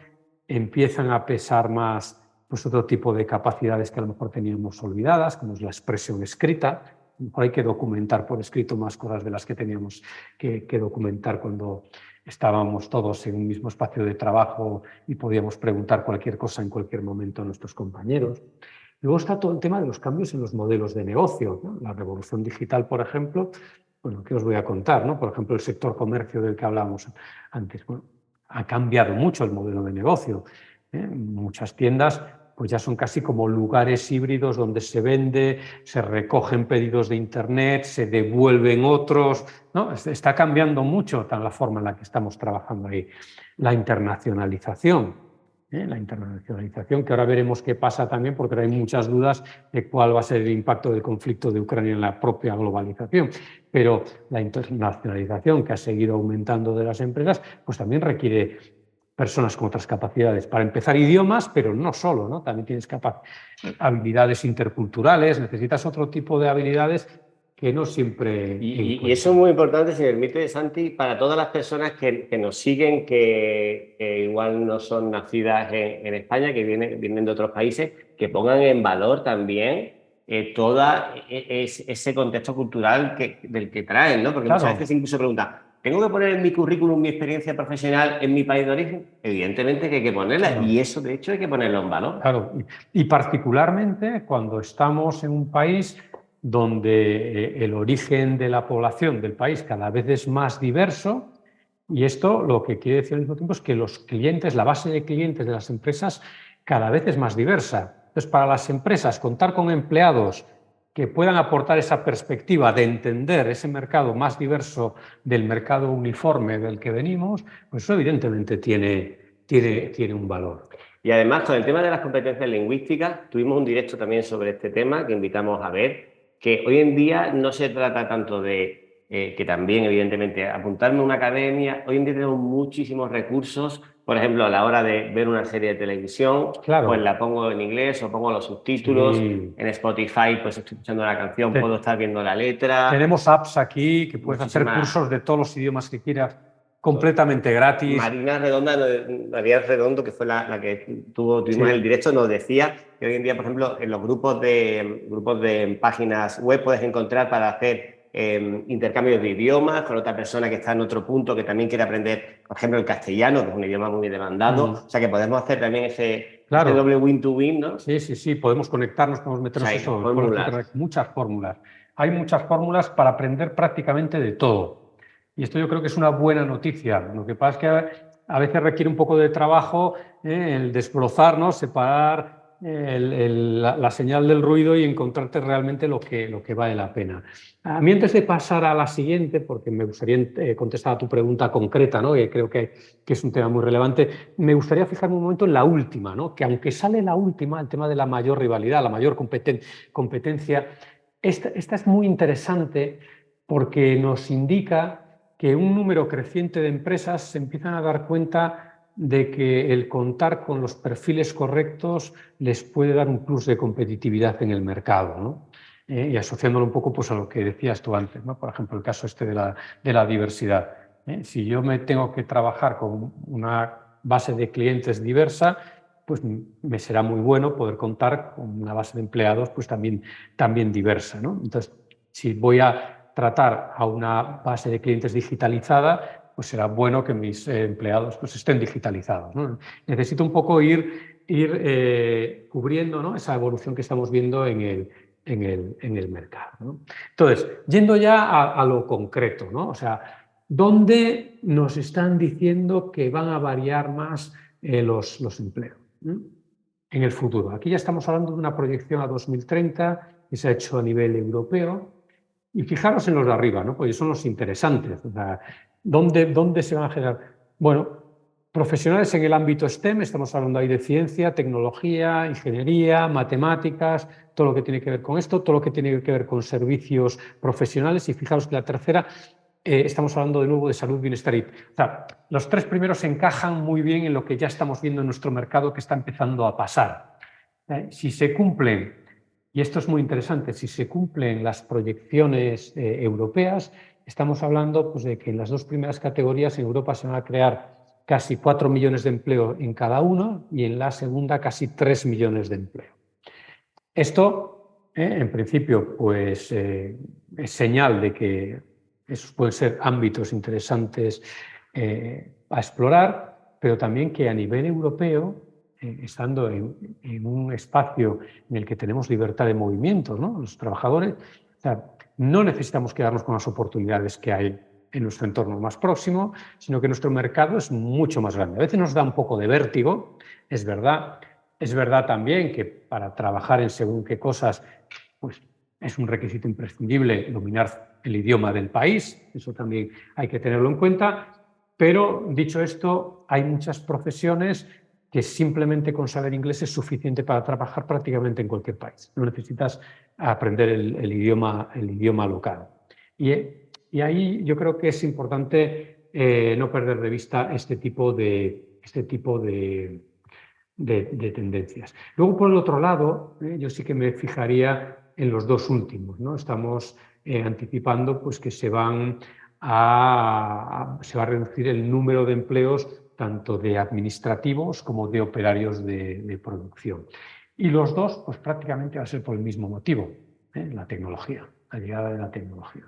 S2: empiezan a pesar más pues otro tipo de capacidades que a lo mejor teníamos olvidadas, como es la expresión escrita. A lo mejor hay que documentar por escrito más cosas de las que teníamos que documentar cuando estábamos todos en un mismo espacio de trabajo y podíamos preguntar cualquier cosa en cualquier momento a nuestros compañeros. Luego está todo el tema de los cambios en los modelos de negocio, ¿no? La revolución digital, por ejemplo, bueno, ¿qué os voy a contar, ¿no? Por ejemplo, el sector comercio del que hablábamos antes. Bueno, ha cambiado mucho el modelo de negocio. Muchas tiendas pues ya son casi como lugares híbridos donde se vende, se recogen pedidos de Internet, se devuelven otros, ¿no? Está cambiando mucho la forma en la que estamos trabajando ahí. La internacionalización, que ahora veremos qué pasa también, porque hay muchas dudas de cuál va a ser el impacto del conflicto de Ucrania en la propia globalización. Pero la internacionalización que ha seguido aumentando de las empresas, pues también requiere personas con otras capacidades. Para empezar, idiomas, pero no solo, ¿no? También tienes habilidades interculturales, necesitas otro tipo de habilidades que no siempre...
S1: Y eso es muy importante, si me permite, Santi, para todas las personas que nos siguen, que igual no son nacidas en España, que vienen de otros países, que pongan en valor también todo ese contexto cultural del que traen, ¿no? Porque
S2: Claro.
S1: muchas veces incluso preguntan, ¿tengo que poner en mi currículum mi experiencia profesional en mi país de origen? Evidentemente que hay que ponerla, claro. Y eso, de hecho, hay que ponerlo en valor.
S2: Claro, y particularmente cuando estamos en un país donde el origen de la población del país cada vez es más diverso, y esto lo que quiere decir al mismo tiempo es que los clientes, la base de clientes de las empresas cada vez es más diversa. Entonces, para las empresas, contar con empleados que puedan aportar esa perspectiva de entender ese mercado más diverso del mercado uniforme del que venimos, pues eso evidentemente tiene un valor.
S1: Y además, con el tema de las competencias lingüísticas, tuvimos un directo también sobre este tema que invitamos a ver, que hoy en día no se trata tanto de, que también evidentemente, apuntarme a una academia. Hoy en día tenemos muchísimos recursos, por ejemplo, a la hora de ver una serie de televisión, claro, pues la pongo en inglés o pongo los subtítulos, sí. En Spotify pues estoy escuchando la canción, puedo estar viendo la letra.
S2: Tenemos apps aquí que puedes hacer cursos de todos los idiomas que quieras, completamente gratis.
S1: María Redondo, que fue la que tuvimos el directo, nos decía que hoy en día, por ejemplo, en los grupos de páginas web puedes encontrar para hacer intercambios de idiomas con otra persona que está en otro punto que también quiere aprender, por ejemplo, el castellano, que es un idioma muy demandado. O sea, que podemos hacer también ese doble win-to-win, ¿no?
S2: Sí, podemos conectarnos, podemos meternos muchas fórmulas. Hay muchas fórmulas para aprender prácticamente de todo. Y esto yo creo que es una buena noticia. Lo que pasa es que a veces requiere un poco de trabajo el desbrozarnos, separar la señal del ruido y encontrarte realmente lo que vale la pena. A mí, antes de pasar a la siguiente, porque me gustaría contestar a tu pregunta concreta, ¿no? Que creo que es un tema muy relevante, me gustaría fijarme un momento en la última, ¿no? Que aunque sale la última, el tema de la mayor rivalidad, la mayor competencia, esta es muy interesante porque nos indica que un número creciente de empresas se empiezan a dar cuenta de que el contar con los perfiles correctos les puede dar un plus de competitividad en el mercado, ¿no? Y asociándolo un poco pues, a lo que decías tú antes, ¿no? Por ejemplo, el caso este de la diversidad. Si yo me tengo que trabajar con una base de clientes diversa, pues me será muy bueno poder contar con una base de empleados pues, también diversa, ¿no? Entonces, si voy a tratar a una base de clientes digitalizada, pues será bueno que mis empleados pues, estén digitalizados, ¿no? Necesito un poco ir cubriendo, ¿no? Esa evolución que estamos viendo en el mercado, ¿no? Entonces, yendo ya a lo concreto, ¿no? O sea, ¿dónde nos están diciendo que van a variar más los empleos, ¿no? En el futuro? Aquí ya estamos hablando de una proyección a 2030 que se ha hecho a nivel europeo. Y fijaros en los de arriba, ¿no? Pues son los interesantes. O sea, ¿dónde se van a generar? Bueno, Profesionales en el ámbito STEM, estamos hablando ahí de ciencia, tecnología, ingeniería, matemáticas, todo lo que tiene que ver con esto, todo lo que tiene que ver con servicios profesionales. Y fijaos que la tercera, estamos hablando de nuevo de salud, bienestar. O sea, los tres primeros encajan muy bien en lo que ya estamos viendo en nuestro mercado que está empezando a pasar. Si se cumplen, y esto es muy interesante, si se cumplen las proyecciones europeas, estamos hablando pues, de que en las dos primeras categorías en Europa se van a crear casi 4 millones de empleo en cada uno y en la segunda casi 3 millones de empleo. Esto, en principio, pues, es señal de que esos pueden ser ámbitos interesantes a explorar, pero también que a nivel europeo, estando en un espacio en el que tenemos libertad de movimiento, ¿no? Los trabajadores, o sea, no necesitamos quedarnos con las oportunidades que hay en nuestro entorno más próximo, sino que nuestro mercado es mucho más grande. A veces nos da un poco de vértigo, es verdad. Es verdad también que para trabajar en según qué cosas, pues es un requisito imprescindible dominar el idioma del país, eso también hay que tenerlo en cuenta, pero dicho esto, hay muchas profesiones que simplemente con saber inglés es suficiente para trabajar prácticamente en cualquier país. No necesitas aprender el idioma local. Y ahí yo creo que es importante no perder de vista este tipo de tendencias. Luego, por el otro lado, yo sí que me fijaría en los dos últimos, ¿no? Estamos anticipando pues, que se va a reducir el número de empleos tanto de administrativos como de operarios de producción. Y los dos, pues prácticamente va a ser por el mismo motivo, la tecnología, la llegada de la tecnología.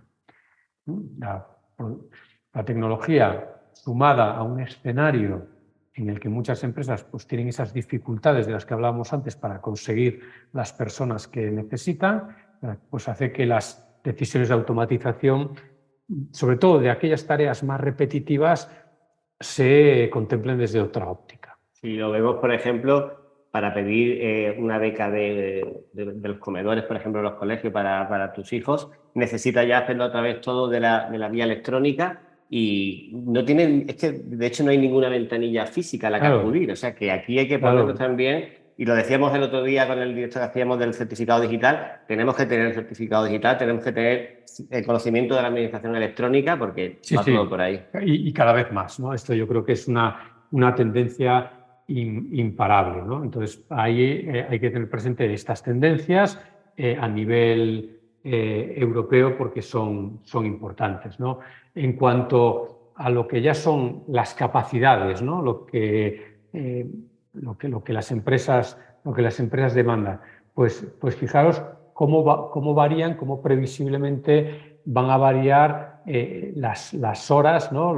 S2: La tecnología sumada a un escenario en el que muchas empresas pues, tienen esas dificultades de las que hablábamos antes para conseguir las personas que necesitan, pues hace que las decisiones de automatización, sobre todo de aquellas tareas más repetitivas, se contemplen desde otra óptica.
S1: Si lo vemos, por ejemplo, para pedir una beca de los comedores, por ejemplo, en los colegios para tus hijos, necesitas ya hacerlo a través todo de la vía electrónica y no tienen, es que de hecho no hay ninguna ventanilla física a la que acudir. O sea que aquí hay que ponernos también, y lo decíamos el otro día con el director que hacíamos del certificado digital, tenemos que tener el certificado digital, tenemos que tener el conocimiento de la administración electrónica porque va todo por ahí.
S2: Y cada vez más, ¿no? Esto yo creo que es una tendencia imparable, ¿no? Entonces, ahí hay que tener presente estas tendencias a nivel europeo porque son importantes, ¿no? En cuanto a lo que ya son las capacidades, ¿no? Lo que las empresas demandan, pues fijaros cómo varían, cómo previsiblemente van a variar las horas, ¿no?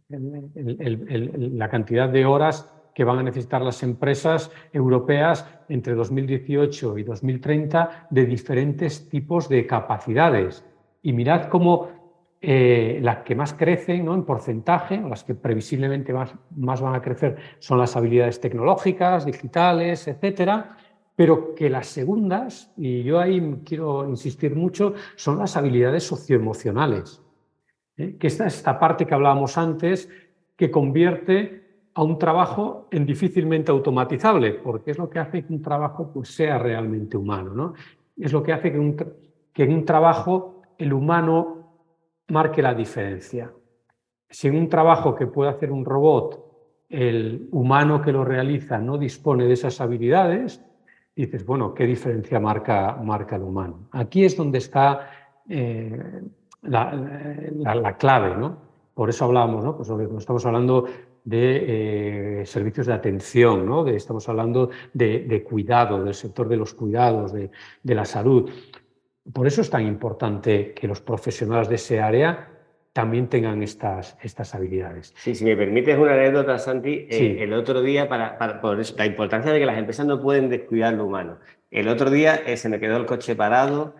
S2: La cantidad de horas que van a necesitar las empresas europeas entre 2018 y 2030 de diferentes tipos de capacidades. Y mirad cómo las que más crecen, ¿no? En porcentaje, o las que previsiblemente más van a crecer, son las habilidades tecnológicas, digitales, etcétera, pero que las segundas, y yo ahí quiero insistir mucho, son las habilidades socioemocionales. Que esta es esta parte que hablábamos antes, que convierte a un trabajo en difícilmente automatizable, porque es lo que hace que un trabajo pues, sea realmente humano, ¿no? Es lo que hace que en un trabajo el humano marque la diferencia. Si en un trabajo que puede hacer un robot, el humano que lo realiza no dispone de esas habilidades, dices, bueno, ¿qué diferencia marca el humano? Aquí es donde está la clave, ¿no? Por eso hablábamos, ¿no? Pues estamos hablando de servicios de atención, ¿no? Estamos hablando de cuidado, del sector de los cuidados, de la salud. Por eso es tan importante que los profesionales de ese área también tengan estas habilidades.
S1: Sí, si me permites una anécdota, Santi, el otro día, por eso, la importancia de que las empresas no pueden descuidar lo humano. El otro día se me quedó el coche parado,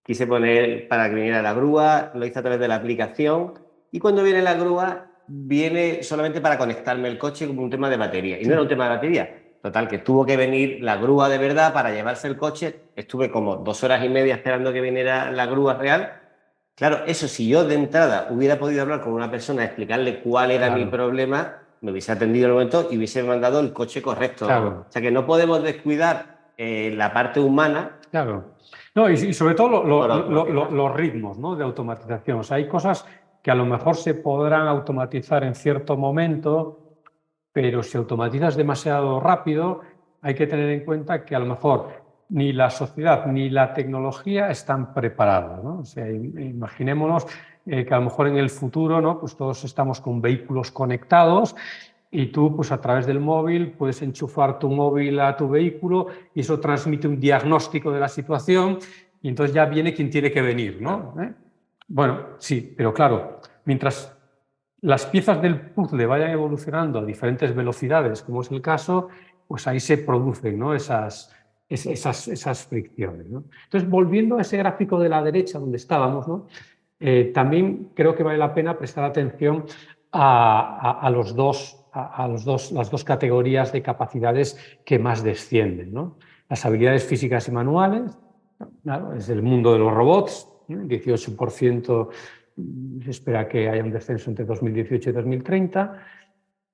S1: quise poner para que viniera la grúa, lo hice a través de la aplicación y cuando viene la grúa viene solamente para conectarme el coche como un tema de batería. Y no era un tema de batería. Total, que tuvo que venir la grúa de verdad para llevarse el coche. Estuve como 2 horas y media esperando que viniera la grúa real. Claro, eso si yo de entrada hubiera podido hablar con una persona, explicarle cuál era mi
S2: Claro,
S1: problema, me hubiese atendido en el momento y hubiese mandado el coche correcto.
S2: claro,
S1: O sea que no podemos descuidar la parte humana
S2: claro. No, y sobre todo
S1: por automatizar.
S2: los ritmos, ¿no?, de automatización. O sea, hay cosas que a lo mejor se podrán automatizar en cierto momento, pero si automatizas demasiado rápido, hay que tener en cuenta que a lo mejor ni la sociedad ni la tecnología están preparados, ¿no? O sea, imaginémonos que a lo mejor en el futuro, ¿no?, pues todos estamos con vehículos conectados y tú, pues a través del móvil, puedes enchufar tu móvil a tu vehículo y eso transmite un diagnóstico de la situación y entonces ya viene quien tiene que venir, ¿no? Bueno, sí, pero claro, mientras las piezas del puzzle vayan evolucionando a diferentes velocidades, como es el caso, pues ahí se producen, ¿no?, esas fricciones, ¿no? Entonces, volviendo a ese gráfico de la derecha donde estábamos, ¿no?, también creo que vale la pena prestar atención a las dos categorías de capacidades que más descienden, ¿no? Las habilidades físicas y manuales, claro, es el mundo de los robots, ¿no? 18% se espera que haya un descenso entre 2018 y 2030.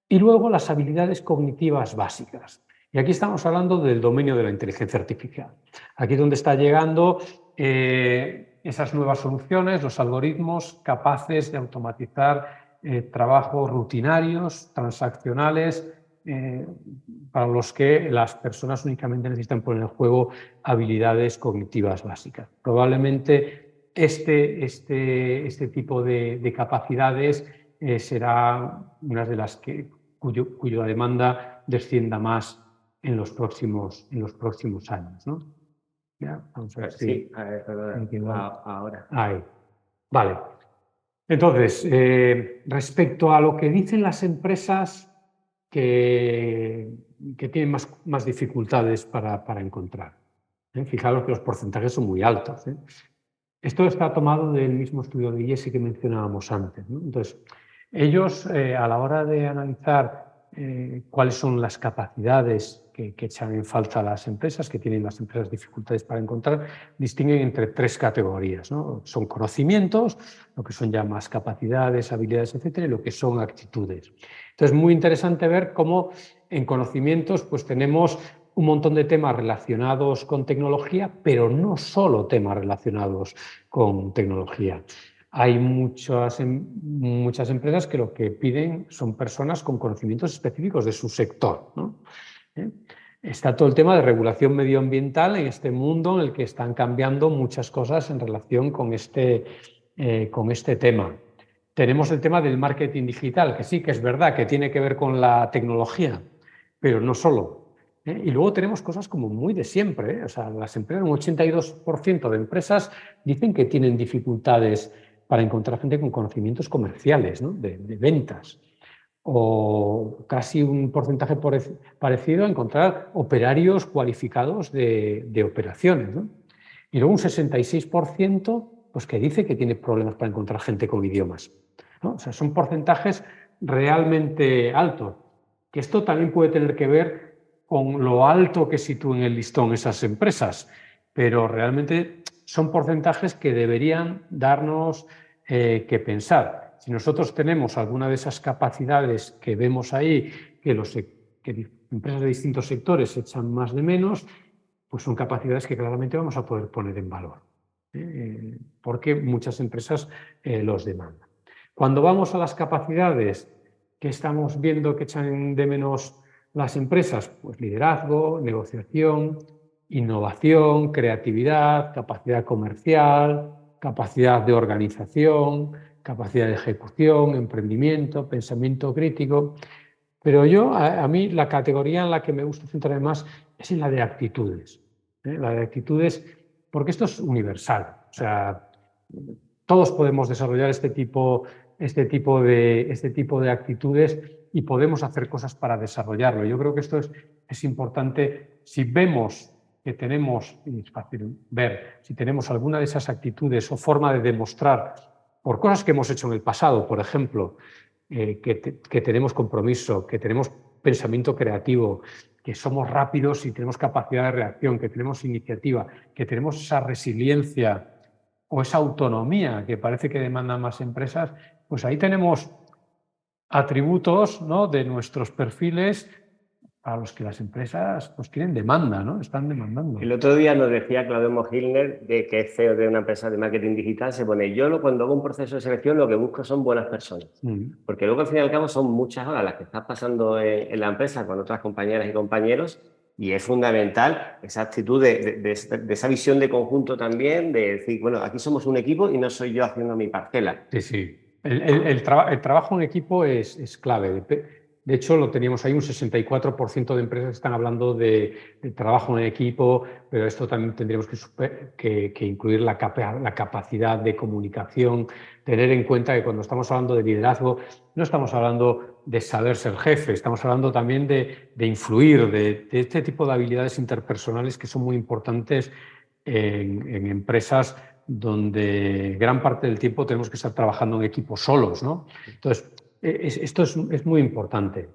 S2: Y luego las habilidades cognitivas básicas. Y aquí estamos hablando del dominio de la inteligencia artificial. Aquí es donde está llegando esas nuevas soluciones, los algoritmos capaces de automatizar trabajos rutinarios, transaccionales, eh, para los que las personas únicamente necesitan poner en juego habilidades cognitivas básicas. Probablemente este tipo de capacidades será una de las cuya demanda descienda más en los próximos años, ¿no? Ya, vamos a ver si...
S1: Sí, a ver, perdona, ahora.
S2: Ahí. Vale. Entonces, respecto a lo que dicen las empresas que, que tienen más dificultades para encontrar. Fijaros que los porcentajes son muy altos. Esto está tomado del mismo estudio de IESE que mencionábamos antes, ¿no? Entonces, ellos a la hora de analizar cuáles son las capacidades que echan en falta a las empresas, que tienen las empresas dificultades para encontrar, distinguen entre tres categorías, ¿no? Son conocimientos, lo que son ya más capacidades, habilidades, etcétera, y lo que son actitudes. Entonces, muy interesante ver cómo en conocimientos pues tenemos un montón de temas relacionados con tecnología, pero no solo temas relacionados con tecnología. Hay muchas empresas que lo que piden son personas con conocimientos específicos de su sector, ¿no? Está todo el tema de regulación medioambiental en este mundo en el que están cambiando muchas cosas en relación con este tema. Tenemos el tema del marketing digital, que sí que es verdad que tiene que ver con la tecnología, pero no solo. Y luego tenemos cosas como muy de siempre. O sea, las empresas, un 82% de empresas dicen que tienen dificultades para encontrar gente con conocimientos comerciales, ¿no?, de ventas. O casi un porcentaje parecido a encontrar operarios cualificados de operaciones, ¿no? Y luego un 66% pues, que dice que tiene problemas para encontrar gente con idiomas, ¿no? O sea, son porcentajes realmente altos. Que esto también puede tener que ver con lo alto que sitúen el listón esas empresas, pero realmente son porcentajes que deberían darnos que pensar. Si nosotros tenemos alguna de esas capacidades que vemos ahí, que empresas de distintos sectores echan más de menos, pues son capacidades que claramente vamos a poder poner en valor, porque muchas empresas los demandan. Cuando vamos a las capacidades que estamos viendo que echan de menos las empresas, pues liderazgo, negociación, innovación, creatividad, capacidad comercial, capacidad de organización, capacidad de ejecución, emprendimiento, pensamiento crítico. Pero a mí, la categoría en la que me gusta centrarme más es en la de actitudes. La de actitudes, porque esto es universal. O sea, todos podemos desarrollar este tipo de actitudes y podemos hacer cosas para desarrollarlo. Yo creo que esto es importante. Si vemos que tenemos, y es fácil ver, si tenemos alguna de esas actitudes o forma de demostrar por cosas que hemos hecho en el pasado, por ejemplo, que tenemos compromiso, que tenemos pensamiento creativo, que somos rápidos y tenemos capacidad de reacción, que tenemos iniciativa, que tenemos esa resiliencia o esa autonomía que parece que demandan más empresas, pues ahí tenemos atributos, ¿no?, de nuestros perfiles a los que las empresas pues tienen demanda, ¿no? Están demandando.
S1: El otro día nos decía Claudio Mohilner, que es CEO de una empresa de marketing digital, se pone, cuando hago un proceso de selección lo que busco son buenas personas. Porque luego al fin y al cabo son muchas horas las que estás pasando en la empresa con otras compañeras y compañeros y es fundamental esa actitud de esa visión de conjunto también, de decir, bueno, aquí somos un equipo y no soy yo haciendo mi parcela.
S2: Sí, sí. El trabajo en equipo es clave. De hecho, lo teníamos ahí, un 64% de empresas están hablando de trabajo en equipo, pero esto también tendríamos que incluir la capacidad de comunicación, tener en cuenta que cuando estamos hablando de liderazgo, no estamos hablando de saber ser jefe, estamos hablando también de influir, de este tipo de habilidades interpersonales que son muy importantes en empresas donde gran parte del tiempo tenemos que estar trabajando en equipo solos, ¿no? Entonces, esto es muy importante.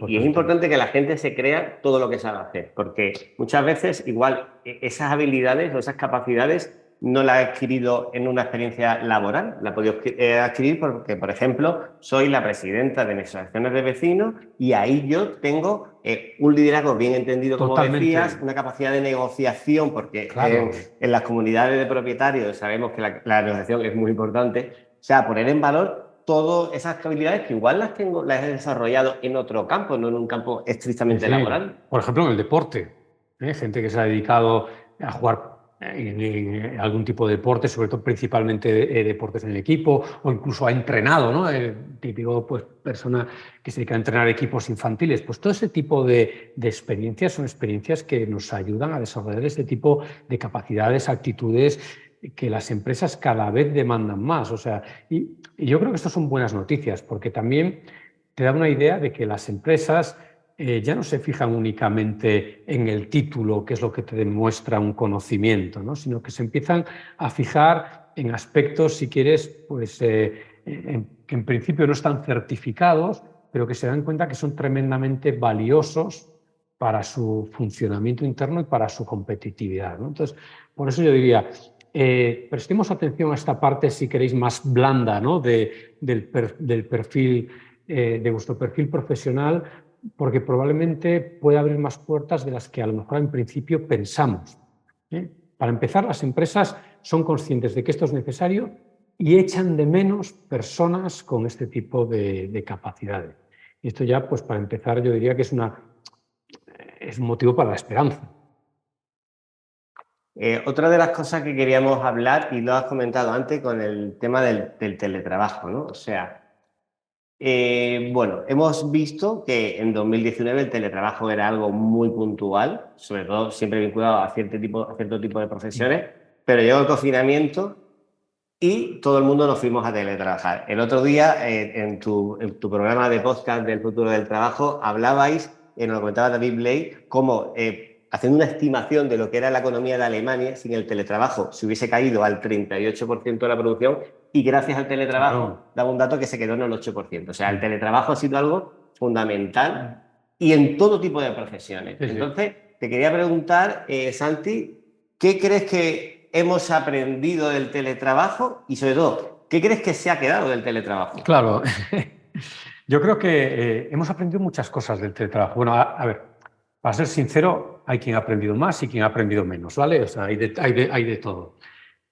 S1: Y es importante que la gente se crea todo lo que sabe hacer, porque muchas veces igual esas habilidades o esas capacidades no las he adquirido en una experiencia laboral, la he podido adquirir porque, por ejemplo, soy la presidenta de mis asociaciones de vecinos y ahí yo tengo un liderazgo bien entendido, como decías, una capacidad de negociación, porque
S2: claro,
S1: en las comunidades de propietarios sabemos que la negociación es muy importante, o sea, poner en valor todas esas habilidades que igual las he desarrollado en otro campo, no en un campo estrictamente laboral.
S2: Por ejemplo, en el deporte. Gente que se ha dedicado a jugar en algún tipo de deporte, sobre todo principalmente deportes en equipo, o incluso ha entrenado, ¿no? El típico pues, persona que se dedica a entrenar equipos infantiles. Pues todo ese tipo de experiencias son experiencias que nos ayudan a desarrollar este tipo de capacidades, actitudes que las empresas cada vez demandan más. O sea, y yo creo que estas son buenas noticias, porque también te da una idea de que las empresas ya no se fijan únicamente en el título, que es lo que te demuestra un conocimiento, ¿no?, sino que se empiezan a fijar en aspectos, si quieres, pues, que en principio no están certificados, pero que se dan cuenta que son tremendamente valiosos para su funcionamiento interno y para su competitividad, ¿no? Entonces, por eso yo diría, prestemos atención a esta parte, si queréis, más blanda, ¿no?, del perfil, de vuestro perfil profesional, porque probablemente puede abrir más puertas de las que a lo mejor en principio pensamos. Para empezar, las empresas son conscientes de que esto es necesario y echan de menos personas con este tipo de capacidades. Y esto ya, pues para empezar, yo diría que es un motivo para la esperanza.
S1: Otra de las cosas que queríamos hablar, y lo has comentado antes, con el tema del teletrabajo, ¿no? O sea, bueno, hemos visto que en 2019 el teletrabajo era algo muy puntual, sobre todo siempre vinculado a cierto tipo de profesiones, pero llegó el confinamiento y todo el mundo nos fuimos a teletrabajar. El otro día, en tu programa de podcast del futuro del trabajo, hablabais, nos lo comentaba David Blake, cómo haciendo una estimación de lo que era la economía de Alemania, sin el teletrabajo se hubiese caído al 38% de la producción y gracias al teletrabajo daba un dato que se quedó en el 8%. O sea, el teletrabajo ha sido algo fundamental y en todo tipo de profesiones. Entonces, te quería preguntar, Santi, ¿qué crees que hemos aprendido del teletrabajo y, sobre todo, qué crees que se ha quedado del teletrabajo?
S2: Claro, yo creo que hemos aprendido muchas cosas del teletrabajo. Bueno, a ver, para ser sincero, hay quien ha aprendido más y quien ha aprendido menos, ¿vale? O sea, hay de todo.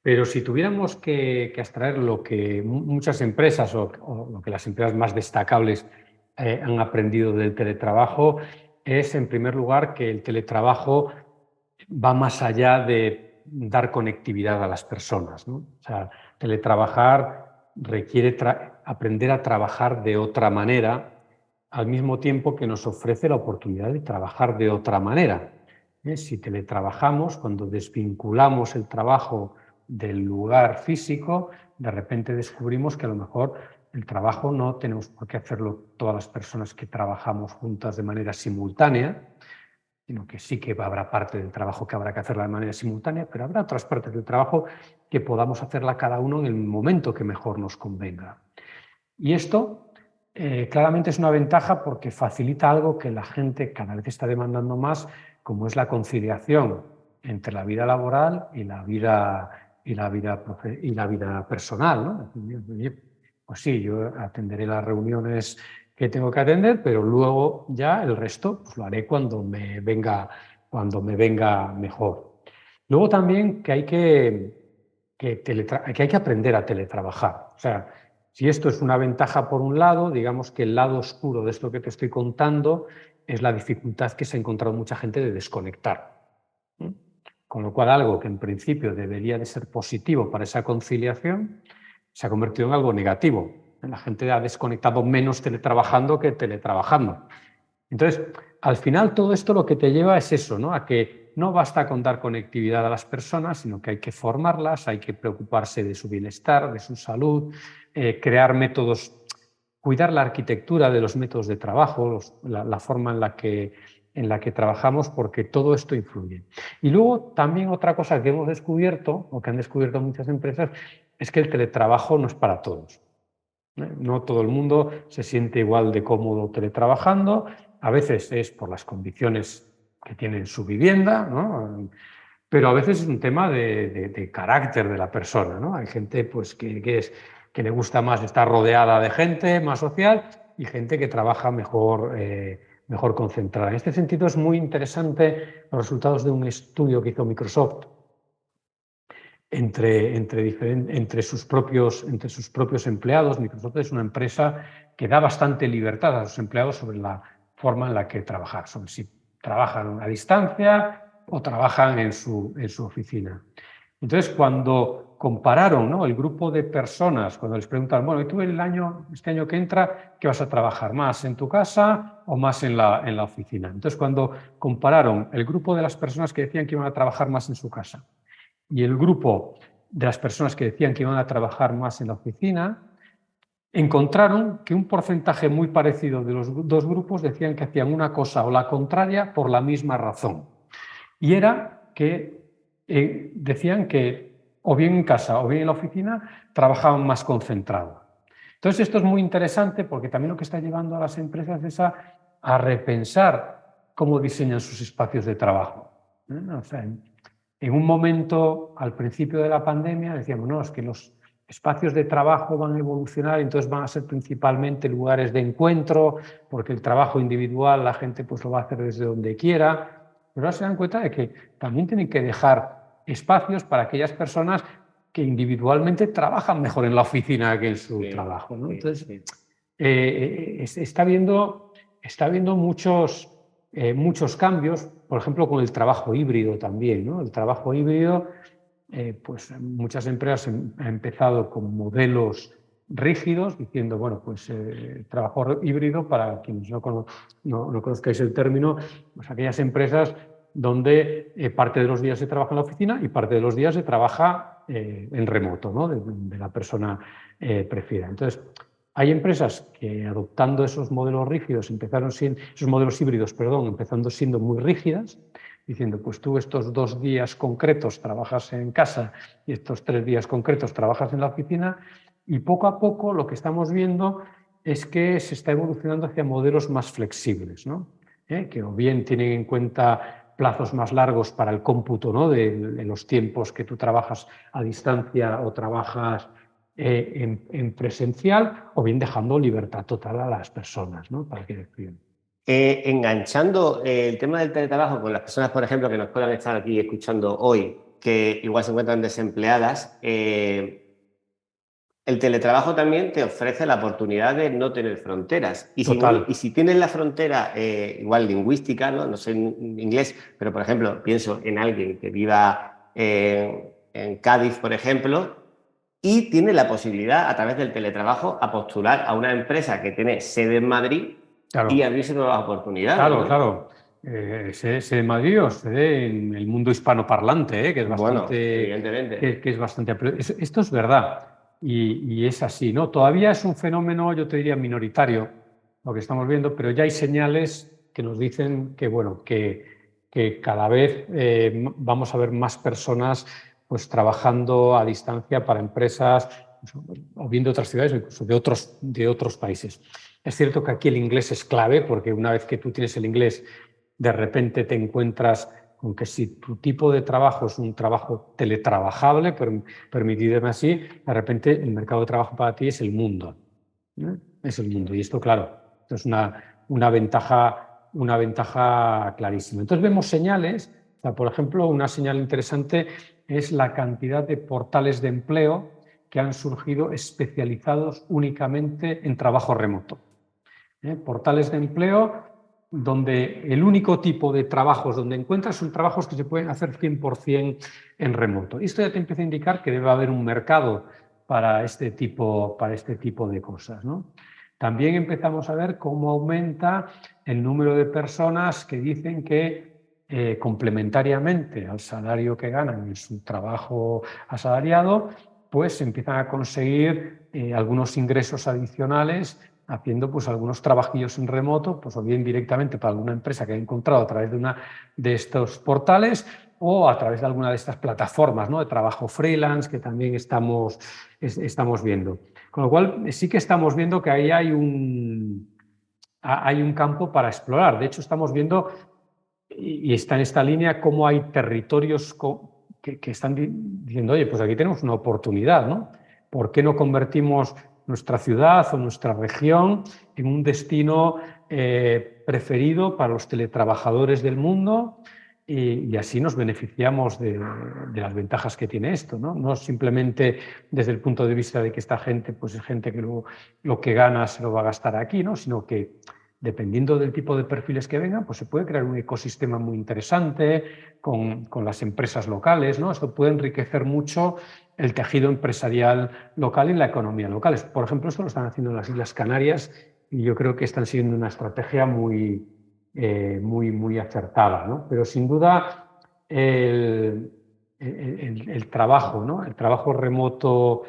S2: Pero si tuviéramos que extraer lo que muchas empresas o lo que las empresas más destacables han aprendido del teletrabajo, es, en primer lugar, que el teletrabajo va más allá de dar conectividad a las personas, ¿no? O sea, teletrabajar requiere aprender a trabajar de otra manera, al mismo tiempo que nos ofrece la oportunidad de trabajar de otra manera. Si teletrabajamos, cuando desvinculamos el trabajo del lugar físico, de repente descubrimos que a lo mejor el trabajo no tenemos por qué hacerlo todas las personas que trabajamos juntas de manera simultánea, sino que sí que habrá parte del trabajo que habrá que hacerla de manera simultánea, pero habrá otras partes del trabajo que podamos hacerla cada uno en el momento que mejor nos convenga. Y esto claramente es una ventaja porque facilita algo que la gente cada vez está demandando más, como es la conciliación entre la vida laboral y la vida y la vida personal, ¿no? Oye, pues sí, yo atenderé las reuniones que tengo que atender, pero luego ya el resto pues, lo haré cuando me venga mejor. Luego también que hay que aprender a teletrabajar. O sea, si esto es una ventaja por un lado, digamos que el lado oscuro de esto que te estoy contando es la dificultad que se ha encontrado mucha gente de desconectar. Con lo cual, algo que en principio debería de ser positivo para esa conciliación se ha convertido en algo negativo. La gente ha desconectado menos teletrabajando que teletrabajando. Entonces, al final todo esto lo que te lleva es eso, ¿no? A que no basta con dar conectividad a las personas, sino que hay que formarlas, hay que preocuparse de su bienestar, de su salud, crear métodos, cuidar la arquitectura de los métodos de trabajo, la forma en la que trabajamos, porque todo esto influye. Y luego también otra cosa que hemos descubierto, o que han descubierto muchas empresas, es que el teletrabajo no es para todos. No todo el mundo se siente igual de cómodo teletrabajando, a veces es por las condiciones que tiene en su vivienda, ¿no? Pero a veces es un tema de carácter de la persona, ¿no? Hay gente pues, que le gusta más estar rodeada de gente, más social, y gente que trabaja mejor, mejor concentrada. En este sentido es muy interesante los resultados de un estudio que hizo Microsoft entre sus propios empleados. Microsoft es una empresa que da bastante libertad a sus empleados sobre la forma en la que trabajar, sobre si trabajan a distancia o trabajan en su oficina. Entonces, cuando compararon, ¿no?, el grupo de personas, cuando les preguntaron, bueno, ¿y tú este año que entra, qué vas a trabajar? ¿Más en tu casa o más en la oficina? Entonces, cuando compararon el grupo de las personas que decían que iban a trabajar más en su casa y el grupo de las personas que decían que iban a trabajar más en la oficina, encontraron que un porcentaje muy parecido de los dos grupos decían que hacían una cosa o la contraria por la misma razón. Y era que decían que o bien en casa o bien en la oficina trabajaban más concentrados. Entonces esto es muy interesante porque también lo que está llevando a las empresas es a repensar cómo diseñan sus espacios de trabajo. O sea, en un momento, al principio de la pandemia, decíamos, no, es que los espacios de trabajo van a evolucionar, entonces van a ser principalmente lugares de encuentro, porque el trabajo individual la gente pues lo va a hacer desde donde quiera. Pero ahora se dan cuenta de que también tienen que dejar espacios para aquellas personas que individualmente trabajan mejor en la oficina que en su trabajo, ¿no? Entonces, está habiendo muchos cambios, por ejemplo, con el trabajo híbrido también, ¿no? El trabajo híbrido, pues muchas empresas han empezado con modelos rígidos, diciendo, bueno, pues trabajo híbrido, para quienes no conozcáis el término, pues aquellas empresas donde parte de los días se trabaja en la oficina y parte de los días se trabaja en remoto, ¿no? De la persona prefiera. Entonces, hay empresas que adoptando esos modelos rígidos esos modelos híbridos, perdón, empezando siendo muy rígidas, diciendo, pues tú estos 2 días concretos trabajas en casa y estos 3 días concretos trabajas en la oficina, y poco a poco lo que estamos viendo es que se está evolucionando hacia modelos más flexibles, ¿no? Que o bien tienen en cuenta plazos más largos para el cómputo, ¿no?, de los tiempos que tú trabajas a distancia o trabajas en presencial, o bien dejando libertad total a las personas, ¿no?, para que deciden.
S1: Enganchando el tema del teletrabajo con las personas, por ejemplo, que nos puedan estar aquí escuchando hoy, que igual se encuentran desempleadas, el teletrabajo también te ofrece la oportunidad de no tener fronteras. Y si tienes la frontera igual lingüística, ¿no? No sé en inglés, pero por ejemplo, pienso en alguien que viva en Cádiz, por ejemplo, y tiene la posibilidad a través del teletrabajo a postular a una empresa que tiene sede en Madrid, claro, y abrirse nuevas oportunidades.
S2: Claro,
S1: ¿no?
S2: Claro. Sede en Madrid o sede en el mundo hispanoparlante, que es bastante,
S1: bueno, evidentemente.
S2: Que es bastante. Esto es verdad y es así, ¿no? Todavía es un fenómeno, yo te diría, minoritario, lo que estamos viendo, pero ya hay señales que nos dicen que, bueno, que cada vez vamos a ver más personas pues, trabajando a distancia para empresas o bien de otras ciudades o incluso de otros países. Es cierto que aquí el inglés es clave, porque una vez que tú tienes el inglés, de repente te encuentras con que si tu tipo de trabajo es un trabajo teletrabajable, permitidme así, de repente el mercado de trabajo para ti es el mundo. Es el mundo. Y esto, claro, esto es una ventaja clarísima. Entonces vemos señales. O sea, por ejemplo, una señal interesante es la cantidad de portales de empleo que han surgido especializados únicamente en trabajo remoto. Portales de empleo donde el único tipo de trabajos donde encuentras son trabajos que se pueden hacer 100% en remoto. Y esto ya te empieza a indicar que debe haber un mercado para este tipo de cosas, ¿no? También empezamos a ver cómo aumenta el número de personas que dicen que complementariamente al salario que ganan en su trabajo asalariado, pues empiezan a conseguir algunos ingresos adicionales haciendo pues algunos trabajillos en remoto, pues o bien directamente para alguna empresa que ha encontrado a través de estos portales o a través de alguna de estas plataformas, ¿no?, de trabajo freelance que también estamos viendo. Con lo cual sí que estamos viendo que ahí hay un campo para explorar. De hecho, estamos viendo, y está en esta línea, cómo hay territorios que están diciendo, oye, pues aquí tenemos una oportunidad, ¿no? ¿Por qué no convertimos nuestra ciudad o nuestra región en un destino preferido para los teletrabajadores del mundo? Y así nos beneficiamos de las ventajas que tiene esto, ¿no? No simplemente desde el punto de vista de que esta gente pues es gente que lo que gana se lo va a gastar aquí, ¿no?, sino que dependiendo del tipo de perfiles que vengan, pues se puede crear un ecosistema muy interesante con las empresas locales, ¿no? Esto puede enriquecer mucho el tejido empresarial local y la economía local. Por ejemplo, esto lo están haciendo en las Islas Canarias y yo creo que están siguiendo una estrategia muy acertada, ¿no? Pero sin duda el trabajo, ¿no?, el trabajo remoto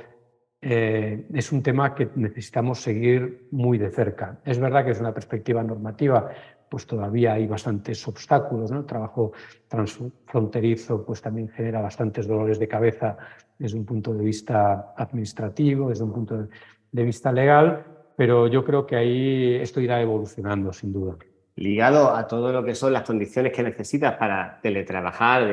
S2: es un tema que necesitamos seguir muy de cerca. Es verdad que desde una perspectiva normativa pues todavía hay bastantes obstáculos, ¿no? El trabajo transfronterizo pues también genera bastantes dolores de cabeza desde un punto de vista administrativo, desde un punto de vista legal, pero yo creo que ahí esto irá evolucionando sin duda.
S1: Ligado a todo lo que son las condiciones que necesitas para teletrabajar,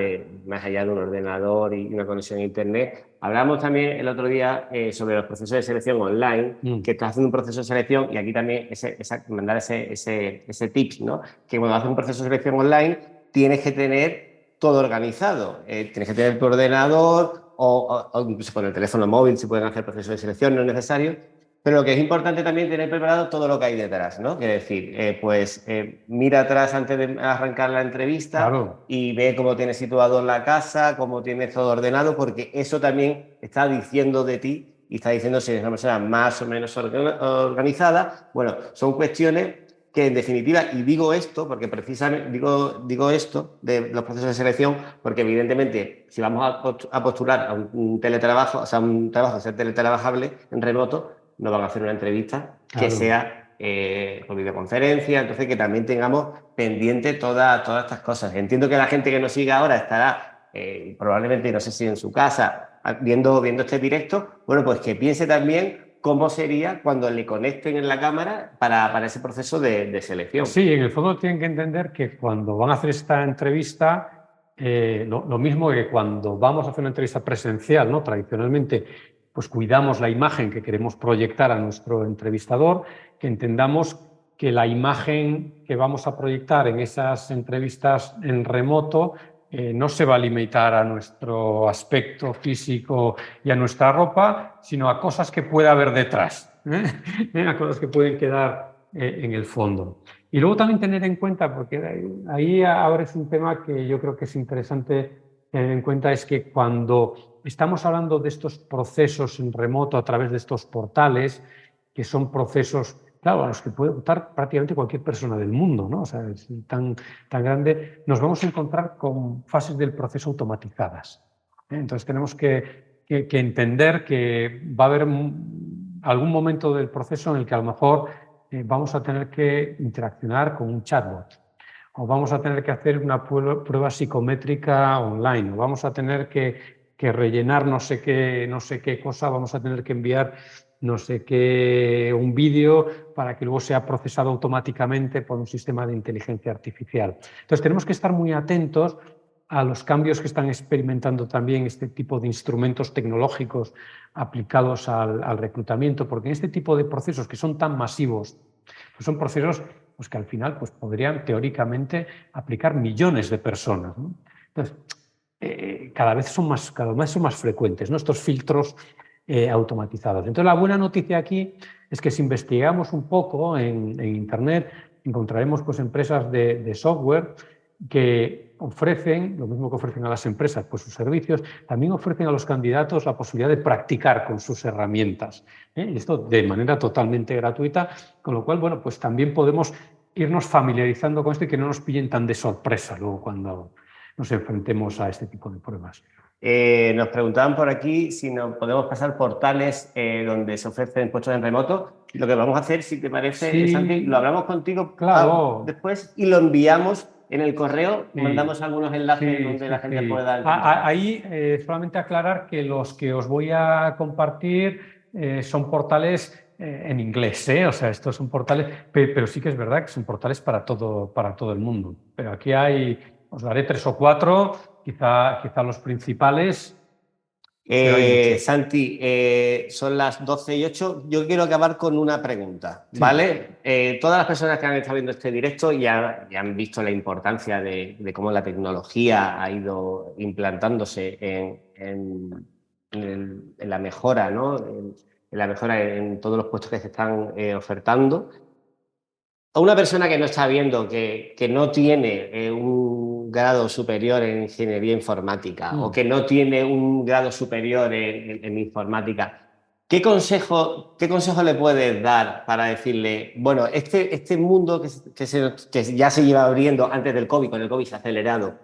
S1: más allá de un ordenador y una conexión a Internet. Hablamos también el otro día sobre los procesos de selección online, que estás haciendo un proceso de selección y aquí también mandar ese tip, ¿no? Que cuando haces un proceso de selección online tienes que tener todo organizado. Tienes que tener tu ordenador o incluso con el teléfono móvil se pueden hacer procesos de selección, no es necesario. Pero lo que es importante también tener preparado todo lo que hay detrás, ¿no? Es decir, mira atrás antes de arrancar la entrevista,
S2: claro,
S1: y ve cómo tienes situado la casa, cómo tienes todo ordenado, porque eso también está diciendo de ti y está diciendo si eres una persona más o menos organizada. Bueno, son cuestiones que en definitiva, y digo esto porque precisamente digo esto de los procesos de selección, porque evidentemente si vamos a postular a un teletrabajo, o sea, un trabajo a ser teletrabajable en remoto, no van a hacer una entrevista que sea por videoconferencia, entonces que también tengamos pendiente todas estas cosas. Entiendo que la gente que nos siga ahora estará probablemente, no sé si en su casa, viendo este directo, bueno, pues que piense también cómo sería cuando le conecten en la cámara para ese proceso de selección.
S2: Sí, en el fondo tienen que entender que cuando van a hacer esta entrevista, lo mismo que cuando vamos a hacer una entrevista presencial, ¿no? Tradicionalmente, pues cuidamos la imagen que queremos proyectar a nuestro entrevistador, que entendamos que la imagen que vamos a proyectar en esas entrevistas en remoto no se va a limitar a nuestro aspecto físico y a nuestra ropa, sino a cosas que pueda haber detrás, a cosas que pueden quedar en el fondo. Y luego también tener en cuenta, porque ahí ahora es un tema que yo creo que es interesante tener en cuenta, es que cuando estamos hablando de estos procesos en remoto a través de estos portales, que son procesos, claro, a los que puede optar prácticamente cualquier persona del mundo, ¿no? O sea, es tan grande, nos vamos a encontrar con fases del proceso automatizadas. Entonces tenemos que entender que va a haber algún momento del proceso en el que a lo mejor vamos a tener que interaccionar con un chatbot, o vamos a tener que hacer una prueba psicométrica online, o vamos a tener que rellenar no sé qué cosa, vamos a tener que enviar no sé qué, un vídeo para que luego sea procesado automáticamente por un sistema de inteligencia artificial. Entonces tenemos que estar muy atentos a los cambios que están experimentando también este tipo de instrumentos tecnológicos aplicados al reclutamiento, porque en este tipo de procesos que son tan masivos, pues son procesos pues, que al final pues, podrían teóricamente aplicar millones de personas, ¿no? Entonces, cada vez son más frecuentes, ¿no? Estos filtros automatizados. Entonces, la buena noticia aquí es que si investigamos un poco en Internet, encontraremos pues, empresas de software que ofrecen, lo mismo que ofrecen a las empresas, pues sus servicios, también ofrecen a los candidatos la posibilidad de practicar con sus herramientas. Y esto de manera totalmente gratuita, con lo cual, bueno, pues también podemos irnos familiarizando con esto y que no nos pillen tan de sorpresa luego cuando nos enfrentemos a este tipo de pruebas.
S1: Nos preguntaban por aquí si nos podemos pasar portales donde se ofrecen puestos en remoto. Lo que vamos a hacer, si te parece,
S2: Sí,
S1: Santi, lo hablamos contigo
S2: claro.
S1: después y lo enviamos en el correo.
S2: Sí,
S1: Mandamos algunos enlaces donde la gente
S2: sí.
S1: pueda encontrar.
S2: Ahí solamente aclarar que los que os voy a compartir son portales en inglés, ¿eh? O sea, estos son portales, pero sí que es verdad que son portales para todo el mundo. Pero aquí os daré 3 o 4, quizá los principales, pero hay muchos.
S1: Santi, son las 12:08. Yo quiero acabar con una pregunta,
S2: Sí.
S1: ¿vale? Todas las personas que han estado viendo este directo ya han visto la importancia de cómo la tecnología ha ido implantándose en la mejora, ¿no? En la mejora en todos los puestos que se están ofertando. A una persona que no está viendo, que no tiene un grado superior en ingeniería informática o que no tiene un grado superior en informática, ¿qué consejo le puedes dar para decirle, bueno, este mundo que ya se lleva abriendo antes del COVID, con el COVID se ha acelerado,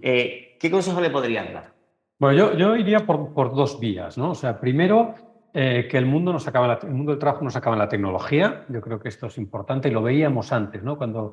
S1: ¿qué consejo le podrías dar?
S2: Bueno, yo iría por 2 vías, ¿no? O sea, primero, que el mundo del trabajo nos acaba en la tecnología. Yo creo que esto es importante y lo veíamos antes, ¿no? Cuando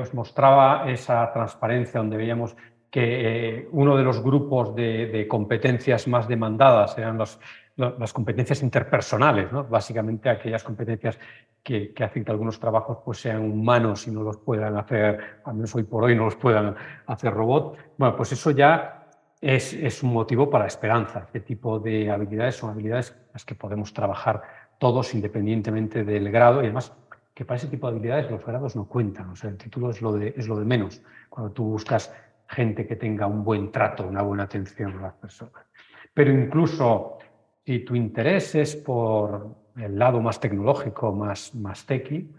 S2: os mostraba esa transparencia donde veíamos que uno de los grupos de competencias más demandadas eran las competencias interpersonales, ¿no? Básicamente aquellas competencias que hacen que algunos trabajos pues, sean humanos y no los puedan hacer, al menos hoy por hoy, no los puedan hacer robots. Bueno, pues eso ya es un motivo para la esperanza. Este tipo de habilidades son habilidades en las que podemos trabajar todos independientemente del grado y además que para ese tipo de habilidades los grados no cuentan. O sea, el título es lo de menos cuando tú buscas gente que tenga un buen trato, una buena atención a las personas. Pero incluso si tu interés es por el lado más tecnológico, más techy,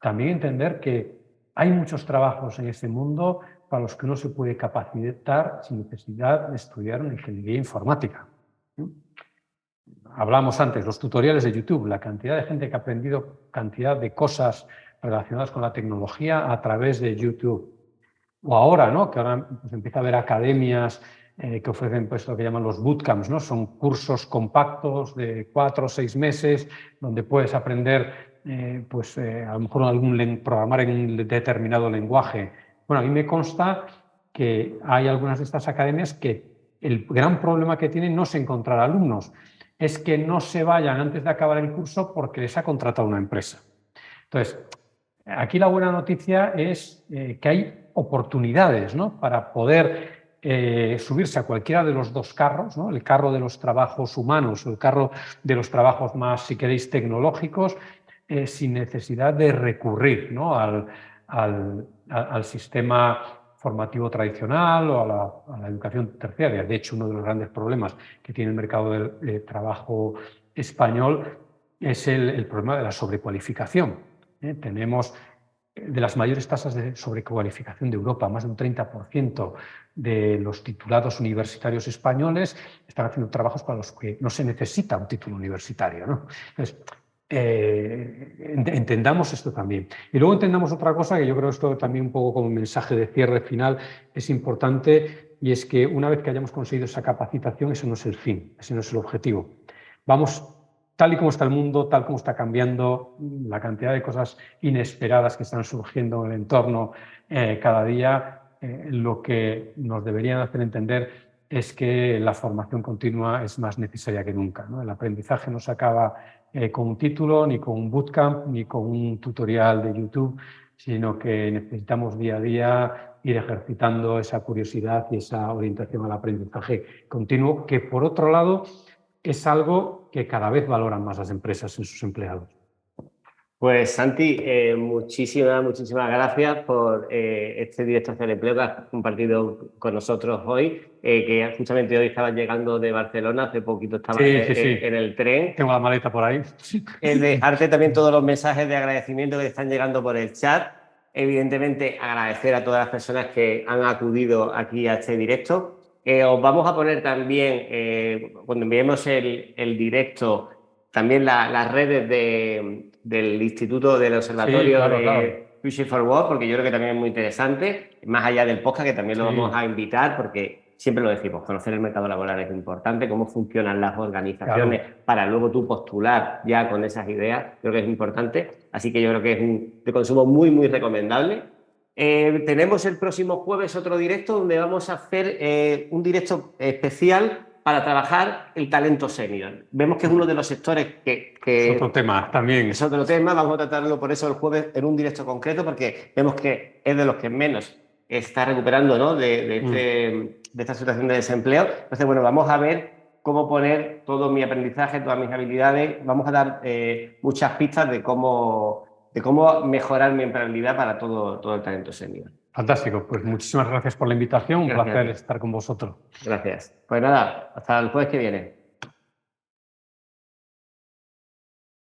S2: también entender que hay muchos trabajos en este mundo para los que uno se puede capacitar sin necesidad de estudiar una ingeniería informática. Hablamos antes, los tutoriales de YouTube, la cantidad de gente que ha aprendido cantidad de cosas relacionadas con la tecnología a través de YouTube. O ahora, ¿no? Que ahora pues, empieza a haber academias que ofrecen pues, lo que llaman los bootcamps, ¿no? Son cursos compactos de 4 o 6 meses donde puedes aprender a lo mejor programar en un determinado lenguaje. Bueno, a mí me consta que hay algunas de estas academias que el gran problema que tienen no es encontrar alumnos, es que no se vayan antes de acabar el curso porque les ha contratado una empresa. Entonces, aquí la buena noticia es que hay oportunidades, ¿no? Para poder subirse a cualquiera de los 2 carros, ¿no? El carro de los trabajos humanos o el carro de los trabajos más, si queréis, tecnológicos, sin necesidad de recurrir, ¿no? al sistema formativo tradicional o a la educación terciaria. De hecho, uno de los grandes problemas que tiene el mercado del trabajo español es el problema de la sobrecualificación. Tenemos de las mayores tasas de sobrecualificación de Europa, más de un 30% de los titulados universitarios españoles están haciendo trabajos para los que no se necesita un título universitario, ¿no? Entonces, entendamos esto también. Y luego entendamos otra cosa que yo creo que esto también un poco como mensaje de cierre final es importante, y es que una vez que hayamos conseguido esa capacitación, ese no es el fin, ese no es el objetivo. Vamos, tal y como está el mundo, tal como está cambiando, la cantidad de cosas inesperadas que están surgiendo en el entorno cada día, lo que nos deberían hacer entender es que la formación continua es más necesaria que nunca, ¿no? El aprendizaje no se acaba con un título, ni con un bootcamp, ni con un tutorial de YouTube, sino que necesitamos día a día ir ejercitando esa curiosidad y esa orientación al aprendizaje continuo, que por otro lado es algo que cada vez valoran más las empresas en sus empleados.
S1: Pues Santi, muchísimas gracias por este directo hacia el empleo que has compartido con nosotros hoy, que justamente hoy estabas llegando de Barcelona, hace poquito estabas en el tren.
S2: Tengo la maleta por ahí.
S1: Dejarte también todos los mensajes de agradecimiento que te están llegando por el chat. Evidentemente, agradecer a todas las personas que han acudido aquí a este directo. Os vamos a poner también, cuando enviemos el directo, también las redes del Instituto del Observatorio de Future for Work, porque yo creo que también es muy interesante, más allá del podcast, que también lo vamos a invitar, porque siempre lo decimos, conocer el mercado laboral es importante, cómo funcionan las organizaciones para luego tú postular ya con esas ideas, creo que es importante. Así que yo creo que es de consumo muy recomendable. Tenemos el próximo jueves otro directo donde vamos a hacer un directo especial para trabajar el talento senior. Vemos que es uno de los sectores que
S2: es otro tema también.
S1: Es otro tema, vamos a tratarlo por eso el jueves en un directo concreto, porque vemos que es de los que menos está recuperando, ¿no? de esta situación de desempleo. Entonces, bueno, vamos a ver cómo poner todo mi aprendizaje, todas mis habilidades. Vamos a dar muchas pistas de cómo mejorar mi empleabilidad para todo el talento senior.
S2: Fantástico, pues muchísimas gracias por la invitación, un placer estar con vosotros.
S1: Gracias. Pues nada, hasta el jueves que viene.